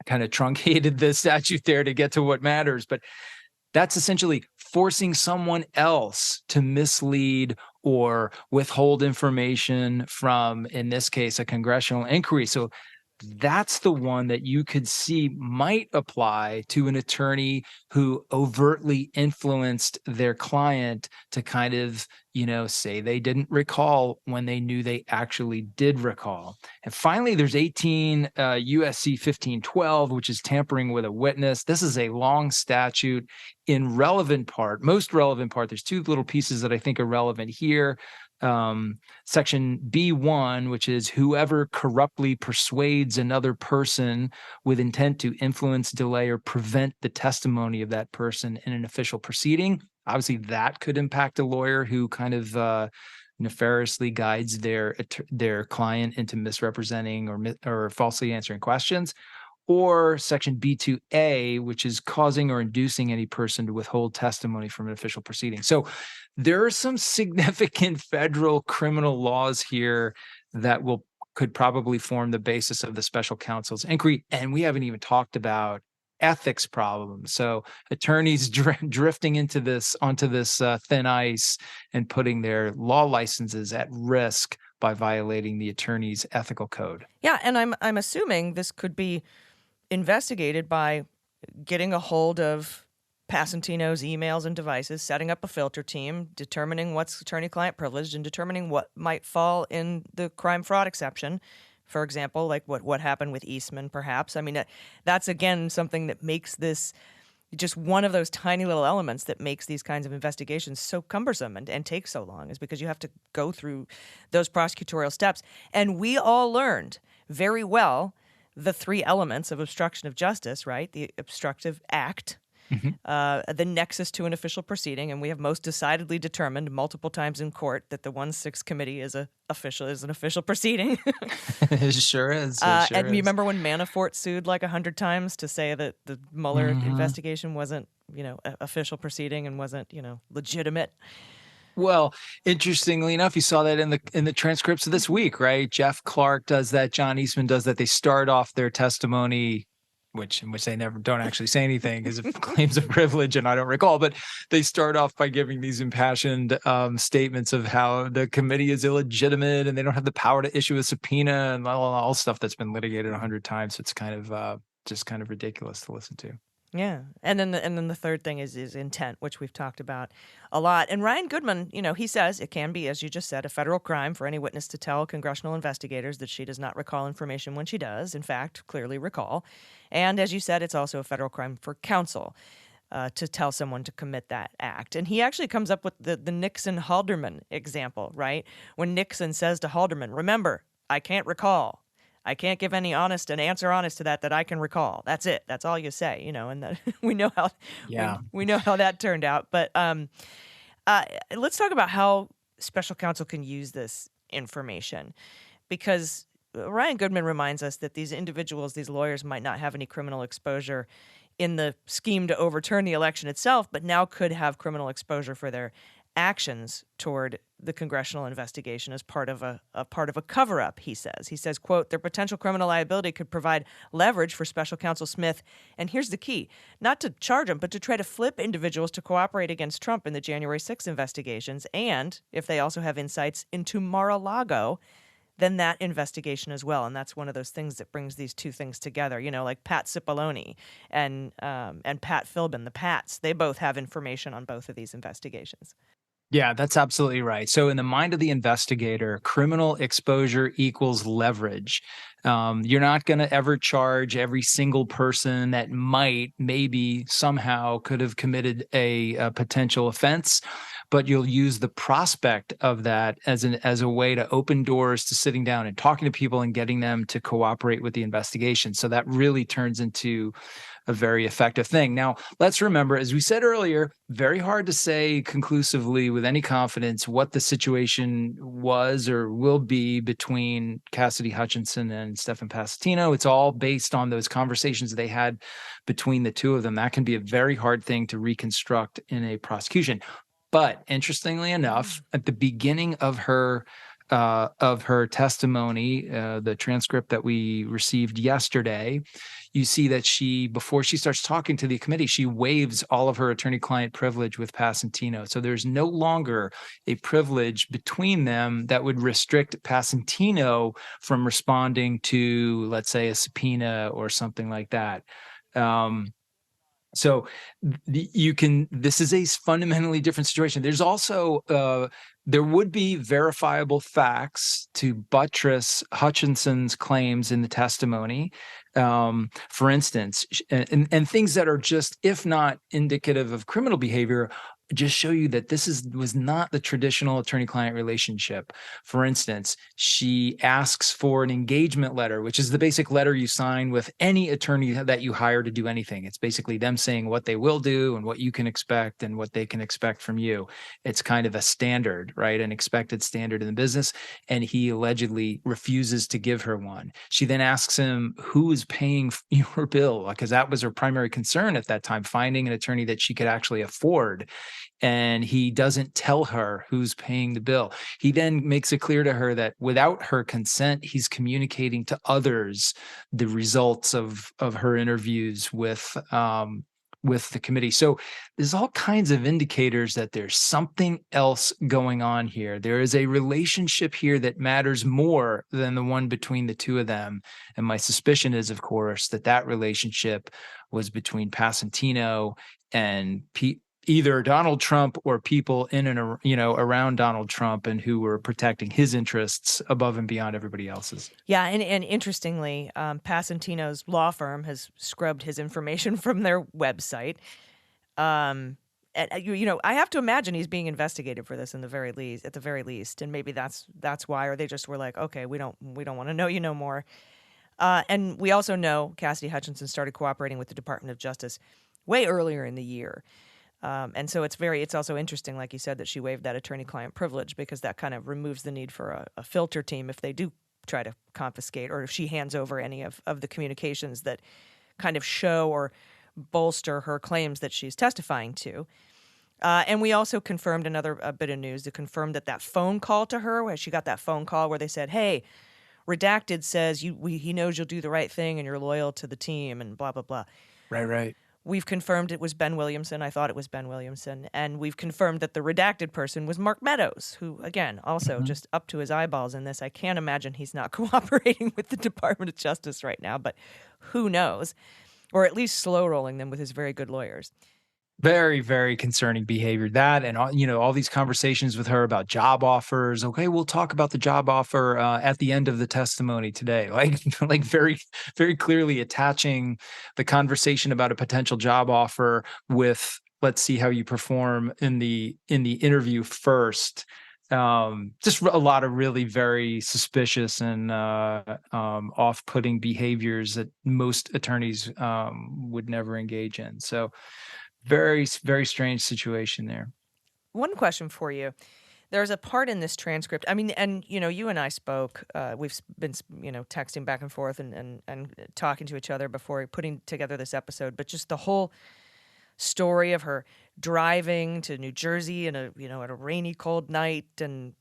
kind of truncated the statute there to get to what matters, but that's essentially forcing someone else to mislead or withhold information from, in this case, a congressional inquiry. So that's the one that you could see might apply to an attorney who overtly influenced their client to kind of, say they didn't recall when they knew they actually did recall. And finally, there's 18 USC 1512, which is tampering with a witness. This is a long statute. Most relevant part, there's two little pieces that I think are relevant here. Section B1, which is whoever corruptly persuades another person with intent to influence, delay, or prevent the testimony of that person in an official proceeding. Obviously, that could impact a lawyer who kind of nefariously guides their client into misrepresenting or falsely answering questions. Or Section B2A, which is causing or inducing any person to withhold testimony from an official proceeding. So there are some significant federal criminal laws here that could probably form the basis of the special counsel's inquiry. And we haven't even talked about ethics problems. So attorneys drifting onto this thin ice and putting their law licenses at risk by violating the attorney's ethical code. Yeah, and I'm assuming this could be investigated by getting a hold of Passantino's emails and devices, setting up a filter team, determining what's attorney-client privileged, and determining what might fall in the crime fraud exception. For example, like what happened with Eastman, perhaps. I mean, that's, again, something that makes this just one of those tiny little elements that makes these kinds of investigations so cumbersome and take so long, is because you have to go through those prosecutorial steps. And we all learned very well the three elements of obstruction of justice, right? The obstructive act, the nexus to an official proceeding, and we have most decidedly determined multiple times in court that the 1-6 committee is an official proceeding. It sure is. And you remember when Manafort sued like 100 times to say that the Mueller investigation wasn't, official proceeding and wasn't, legitimate. Well, interestingly enough, you saw that in the transcripts of this week, right? Jeff Clark does that. John Eastman does that. They start off their testimony, in which they never don't actually say anything because of claims of privilege, and I don't recall. But they start off by giving these impassioned statements of how the committee is illegitimate and they don't have the power to issue a subpoena and all stuff that's been litigated 100 times. So it's kind of just kind of ridiculous to listen to. Yeah. And then the third thing is intent, which we've talked about a lot. And Ryan Goodman, he says it can be, as you just said, a federal crime for any witness to tell congressional investigators that she does not recall information when she does, in fact, clearly recall. And as you said, it's also a federal crime for counsel to tell someone to commit that act. And he actually comes up with the Nixon-Halderman example, right? When Nixon says to Halderman, remember, I can't recall. I can't give any honest to that I can recall. That's it. That's all you say, and that, we know how we know how that turned out. But let's talk about how special counsel can use this information, because Ryan Goodman reminds us that these individuals, these lawyers, might not have any criminal exposure in the scheme to overturn the election itself, but now could have criminal exposure for their actions toward the congressional investigation as part of a cover-up, he says. He says, quote, their potential criminal liability could provide leverage for special counsel Smith, and here's the key, not to charge him, but to try to flip individuals to cooperate against Trump in the January 6th investigations, and if they also have insights into Mar-a-Lago, then that investigation as well. And that's one of those things that brings these two things together, like Pat Cipollone and Pat Philbin, the Pats, they both have information on both of these investigations. Yeah, that's absolutely right. So in the mind of the investigator, criminal exposure equals leverage. You're not going to ever charge every single person that maybe somehow could have committed a potential offense, but you'll use the prospect of that as a way to open doors to sitting down and talking to people and getting them to cooperate with the investigation. So that really turns into a very effective thing. Now, let's remember, as we said earlier, very hard to say conclusively with any confidence what the situation was or will be between Cassidy Hutchinson and Stephen Passantino. It's all based on those conversations they had between the two of them. That can be a very hard thing to reconstruct in a prosecution. But interestingly enough, at the beginning of her testimony, the transcript that we received yesterday, you see that before she starts talking to the committee, she waives all of her attorney-client privilege with Passantino. So there's no longer a privilege between them that would restrict Passantino from responding to, let's say, a subpoena or something like that. So this is a fundamentally different situation. There's also, there would be verifiable facts to buttress Hutchinson's claims in the testimony. For instance, and things that are just, if not indicative of criminal behavior, just show you that this was not the traditional attorney-client relationship. For instance, she asks for an engagement letter, which is the basic letter you sign with any attorney that you hire to do anything. It's basically them saying what they will do and what you can expect and what they can expect from you. It's kind of a standard, right? An expected standard in the business. And he allegedly refuses to give her one. She then asks him, who is paying your bill? Because that was her primary concern at that time, finding an attorney that she could actually afford. And he doesn't tell her who's paying the bill. He then makes it clear to her that without her consent, he's communicating to others the results of her interviews with the committee. So there's all kinds of indicators that there's something else going on here. There is a relationship here that matters more than the one between the two of them. And my suspicion is, of course, that relationship was between Passantino and either Donald Trump or people in and around Donald Trump, and who were protecting his interests above and beyond everybody else's. Yeah, and interestingly, Passantino's law firm has scrubbed his information from their website. And I have to imagine he's being investigated for this at the very least, and maybe that's why, or they just were like, okay, we don't want to know you no more. And we also know Cassidy Hutchinson started cooperating with the Department of Justice way earlier in the year. And so it's also interesting, like you said, that she waived that attorney-client privilege, because that kind of removes the need for a filter team if they do try to confiscate, or if she hands over any of the communications that kind of show or bolster her claims that she's testifying to. And we also confirmed a bit of news to confirm that phone call to her, where she got that phone call where they said, hey, redacted says he knows you'll do the right thing and you're loyal to the team and blah, blah, blah. Right. We've confirmed it was Ben Williamson. I thought it was Ben Williamson. And we've confirmed that the redacted person was Mark Meadows, who, again, also just up to his eyeballs in this. I can't imagine he's not cooperating with the Department of Justice right now, but who knows? Or at least slow rolling them with his very good lawyers. Very, very concerning behavior. That and all these conversations with her about job offers. Okay, we'll talk about the job offer at the end of the testimony today. Like very, very clearly attaching the conversation about a potential job offer with let's see how you perform in the interview first. Just a lot of really very suspicious and off-putting behaviors that most attorneys would never engage in. So. Very, very strange situation there. One question for you. There's a part in this transcript. I mean, and, you and I spoke. We've been, texting back and forth and talking to each other before putting together this episode. But just the whole story of her driving to New Jersey at a rainy, cold night and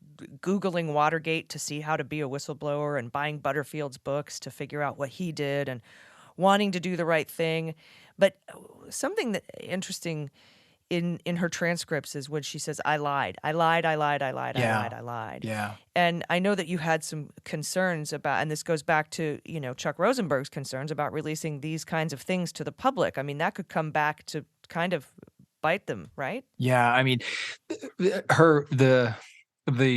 Googling Watergate to see how to be a whistleblower and buying Butterfield's books to figure out what he did and wanting to do the right thing. But something that interesting in her transcripts is when she says, I lied. Yeah. And I know that you had some concerns about, and this goes back to, Chuck Rosenberg's concerns about releasing these kinds of things to the public. I mean, that could come back to kind of bite them, right? Yeah. I mean, the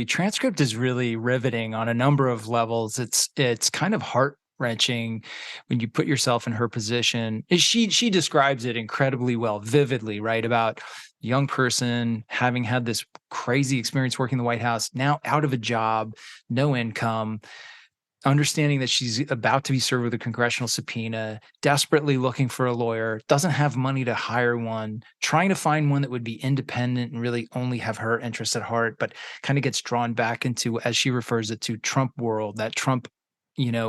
transcript is really riveting on a number of levels. It's kind of heart-wrenching when you put yourself in her position. She describes it incredibly well, vividly, right? About a young person having had this crazy experience working in the White House, now out of a job, no income, understanding that she's about to be served with a congressional subpoena, desperately looking for a lawyer, doesn't have money to hire one, trying to find one that would be independent and really only have her interests at heart, but kind of gets drawn back into, as she refers it to, Trump world, that Trump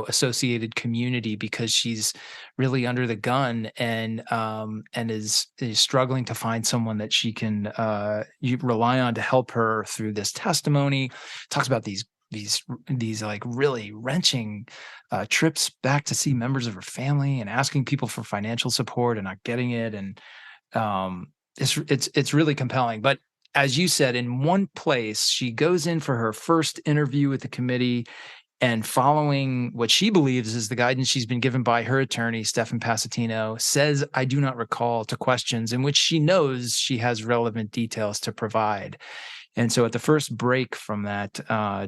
associated community, because she's really under the gun and is struggling to find someone that she can rely on to help her through this testimony. Talks about these like really wrenching trips back to see members of her family and asking people for financial support and not getting it, and it's really compelling. But as you said, in one place, she goes in for her first interview with the committee. And following what she believes is the guidance she's been given by her attorney, Stephan Passatino, says, I do not recall, to questions in which she knows she has relevant details to provide. And so at the first break from that,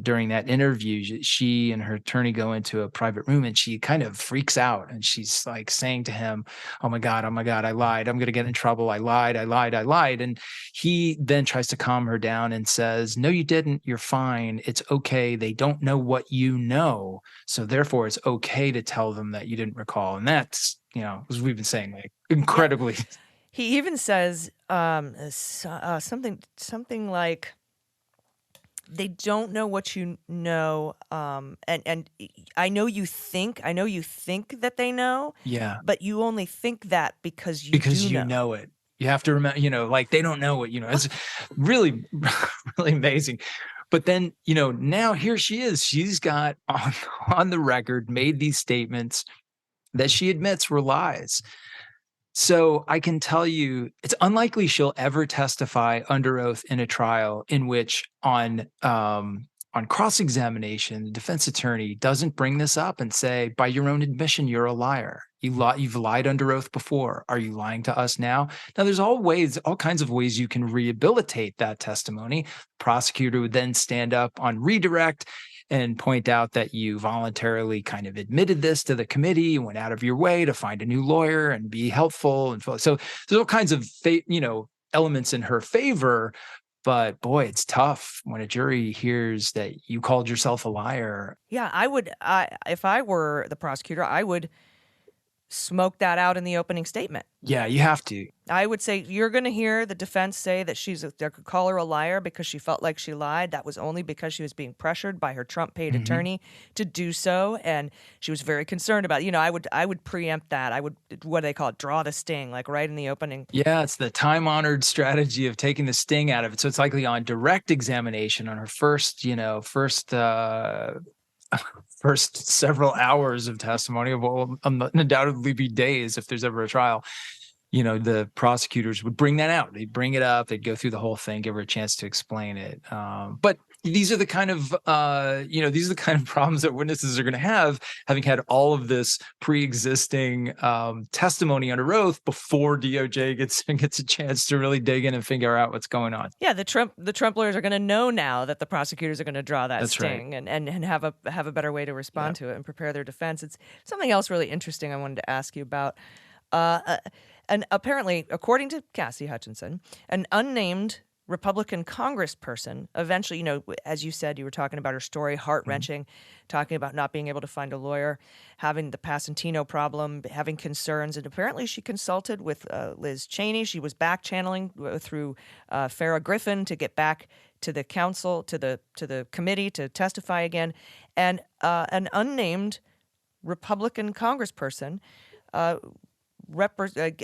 during that interview, she and her attorney go into a private room and she kind of freaks out. And she's like saying to him, oh my God, I lied. I'm going to get in trouble. I lied. And he then tries to calm her down and says, no, you didn't. You're fine. It's okay. They don't know what you know. So therefore, it's okay to tell them that you didn't recall. And that's, as we've been saying, like incredibly. He even says something like, they don't know what you know, and I know you think that they know, yeah, but you only think that because you know it. You have to remember, like they don't know what you know. It's really, really amazing. But then, now here she is. She's got on the record made these statements that she admits were lies. So I can tell you, it's unlikely she'll ever testify under oath in a trial in which on cross-examination, the defense attorney doesn't bring this up and say, by your own admission, you're a liar. You've lied under oath before. Are you lying to us now? Now, there's all kinds of ways you can rehabilitate that testimony. The prosecutor would then stand up on redirect and point out that you voluntarily kind of admitted this to the committee, went out of your way to find a new lawyer and be helpful. And so there's all kinds of, elements in her favor. But boy, it's tough when a jury hears that you called yourself a liar. Yeah, if I were the prosecutor, I would smoke that out in the opening statement. Yeah, you have to. I would say you're going to hear the defense say that they could call her a liar because she felt like she lied. That was only because she was being pressured by her Trump-paid attorney to do so, and she was very concerned about it. I would preempt that. I would, what do they call it, draw the sting, like right in the opening. Yeah, it's the time-honored strategy of taking the sting out of it. So it's likely on direct examination on her first several hours of testimony, will undoubtedly be days if there's ever a trial. The prosecutors would bring that out. They'd bring it up. They'd go through the whole thing, give her a chance to explain it. But these are the kind of problems that witnesses are going to have, having had all of this pre-existing testimony under oath before DOJ gets a chance to really dig in and figure out what's going on. Yeah, the Trump lawyers are going to know now that the prosecutors are going to draw that sting, right, and have a better way to respond to it and prepare their defense. It's something else really interesting I wanted to ask you about. And apparently, according to Cassie Hutchinson, an unnamed Republican congressperson eventually, as you said, you were talking about her story, heart-wrenching, talking about not being able to find a lawyer, having the Passantino problem, having concerns, and apparently she consulted with Liz Cheney. She was back-channeling through Farrah Griffin to get back to the counsel, to the committee to testify again, and an unnamed Republican congressperson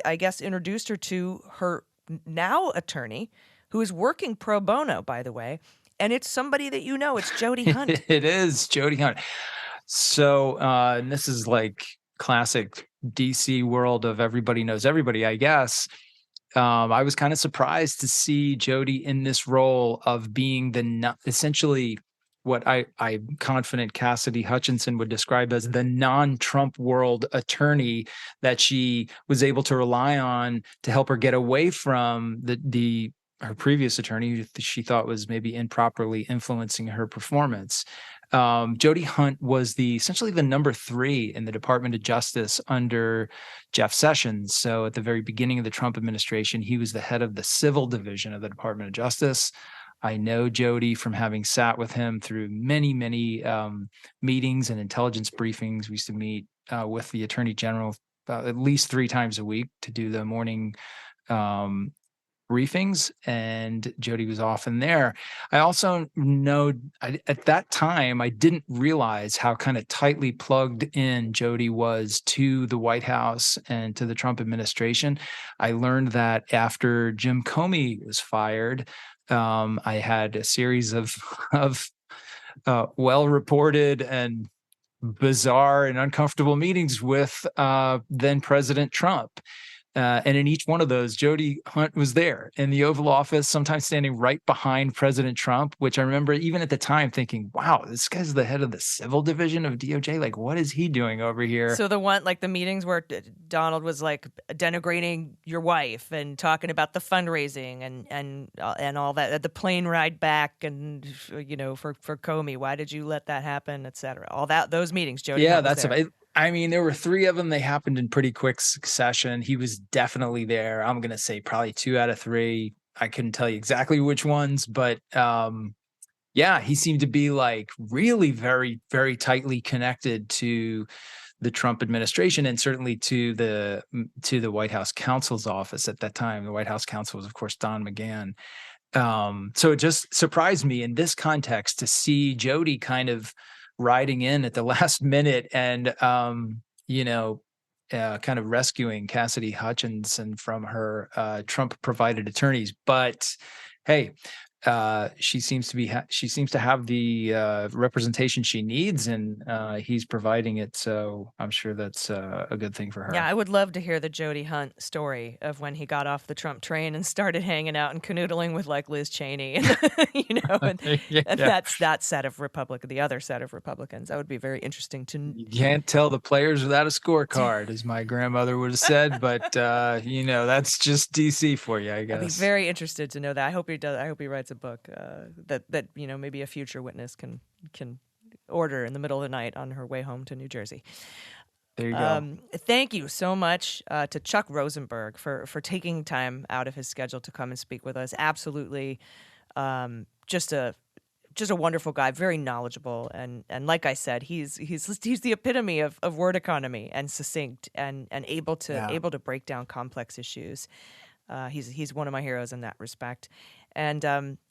I guess introduced her to her now attorney, who is working pro bono, by the way, and it's somebody that it's Jody Hunt. It is Jody Hunt. So and this is like classic DC world of everybody knows everybody, I guess. I was kind of surprised to see Jody in this role of being essentially what I'm confident Cassidy Hutchinson would describe as the non-Trump world attorney that she was able to rely on to help her get away from her previous attorney who she thought was maybe improperly influencing her performance. Jody Hunt was essentially the number 3 in the Department of Justice under Jeff Sessions. So at the very beginning of the Trump administration, he was the head of the civil division of the Department of Justice. I know Jody from having sat with him through many, many meetings and intelligence briefings. We used to meet with the Attorney General at least 3 times a week to do the morning briefings, and Jody was often there. I also know at that time, I didn't realize how kind of tightly plugged in Jody was to the White House and to the Trump administration. I learned that after Jim Comey was fired, I had a series of well-reported and bizarre and uncomfortable meetings with then President Trump. And in each one of those, Jody Hunt was there in the Oval Office, sometimes standing right behind President Trump, which I remember even at the time thinking, wow, this guy's the head of the civil division of DOJ. Like, what is he doing over here? So the meetings where Donald was like denigrating your wife and talking about the fundraising and all that, the plane ride back and, for Comey, why did you let that happen, et cetera. All that, those meetings, Jody Hunt was there. I mean, there were 3 of them. They happened in pretty quick succession. He was definitely there. I'm going to say probably 2 out of 3. I couldn't tell you exactly which ones, but he seemed to be like really very, very tightly connected to the Trump administration and certainly to the White House counsel's office at that time. The White House counsel was, of course, Don McGahn. So it just surprised me in this context to see Jody kind of riding in at the last minute and, kind of rescuing Cassidy Hutchinson from her Trump-provided attorneys. But hey, she seems to have the representation she needs, and he's providing it. So I'm sure that's a good thing for her. Yeah, I would love to hear the Jody Hunt story of when he got off the Trump train and started hanging out and canoodling with like Liz Cheney, and that's that set of the other set of Republicans. That would be very interesting to. You can't tell the players without a scorecard, as my grandmother would have said, but that's just DC for you, I guess. I'd be very interested to know that. I hope he does. I hope he writes a book that maybe a future witness can order in the middle of the night on her way home to New Jersey. There you go. Thank you so much to Chuck Rosenberg for taking time out of his schedule to come and speak with us. Absolutely, just just a wonderful guy, very knowledgeable, and like I said, he's the epitome of word economy and succinct and able to break down complex issues. He's one of my heroes in that respect. And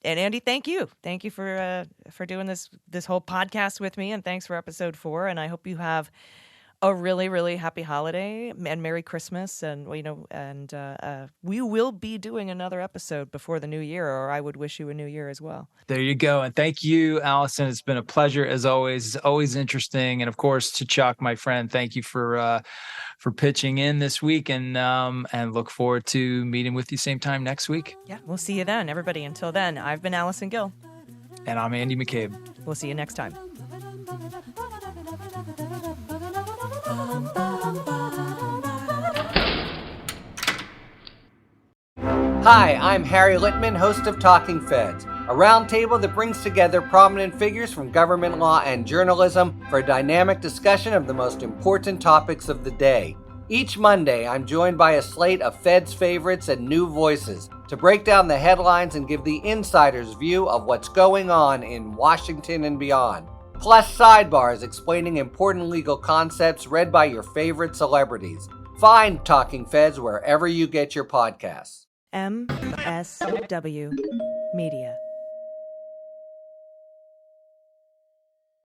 Andy, thank you for doing this whole podcast with me, and thanks for episode 4. And I hope you have a really, really happy holiday and Merry Christmas. And we will be doing another episode before the new year, or I would wish you a new year as well. There you go. And thank you, Allison. It's been a pleasure as always. It's always interesting. And of course, to Chuck, my friend, thank you for pitching in this week, and look forward to meeting with you same time next week. Yeah, we'll see you then, everybody. Until then, I've been Allison Gill. And I'm Andy McCabe. We'll see you next time. Hi, I'm Harry Littman, host of Talking Feds, a roundtable that brings together prominent figures from government law and journalism for a dynamic discussion of the most important topics of the day. Each Monday, I'm joined by a slate of Feds favorites and new voices to break down the headlines and give the insider's view of what's going on in Washington and beyond. Plus sidebars explaining important legal concepts read by your favorite celebrities. Find Talking Feds wherever you get your podcasts. MSW Media.